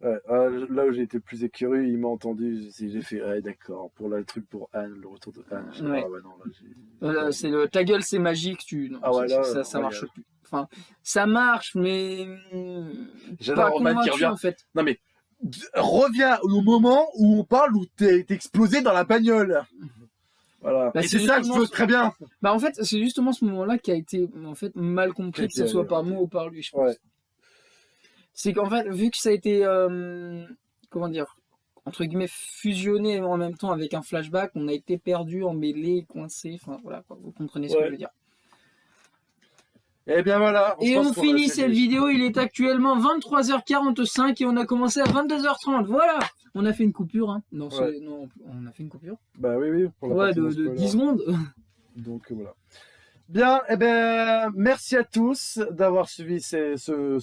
ouais, là où j'ai été plus écurieux, il m'a entendu, j'ai fait, ouais, d'accord, pour le truc pour Anne, le retour de Anne. Ouais. Ah ouais, non, là, c'est le ta gueule c'est magique, non, Ah ouais, là, ça marche plus. Enfin, ça marche, mais j'adore pas Roman qui convaincu revient. en fait. Non mais reviens au moment où on parle où t'es explosé dans la bagnole. Voilà. Bah, et c'est ça que je veux très bien. Bah en fait, c'est justement ce moment-là qui a été en fait mal compris, que ce soit par moi ou par lui, je pense. Ouais. C'est qu'en fait, vu que ça a été comment dire, entre guillemets fusionné en même temps avec un flashback, on a été perdu, emmêlé, coincé, enfin voilà, quoi, vous comprenez ce que je veux dire. Et bien voilà. Et on finit cette vidéo, il est actuellement 23h45 et on a commencé à 22h30. Voilà, on a fait une coupure, hein. Non, non, on a fait une coupure. Bah oui. Ouais, de 10 secondes. Donc voilà. Bien, et ben merci à tous d'avoir suivi ce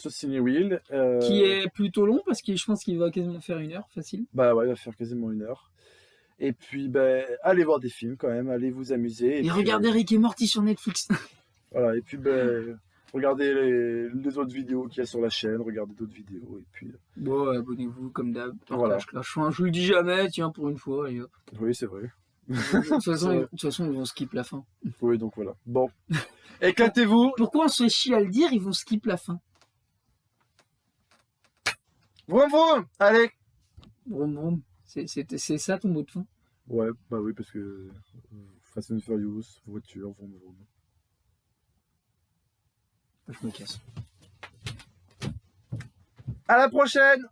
Ciné Wheel. Qui est plutôt long parce que je pense qu'il va quasiment faire 1 heure, facile. Bah ouais, il va faire quasiment 1 heure. Et puis, ben, allez voir des films quand même, allez vous amuser. Et regardez Rick et Morty sur Netflix. Voilà, et puis ben, regardez les autres vidéos qu'il y a sur la chaîne, regardez d'autres vidéos, et puis... Bon, abonnez-vous comme d'hab. Voilà. Je vous le dis jamais, tiens, pour une fois, allez hop. Oui, c'est vrai. De toute façon, ils vont skip la fin. Oui, donc voilà. Bon. Éclatez-vous. Pourquoi on se fait chier à le dire, ils vont skip la fin. Vroom vroom. Allez. Vroom vroom. C'est ça ton mot de fin? Ouais, bah oui, parce que Fast and Furious, voiture, vroom vroom. Je me casse. À la prochaine.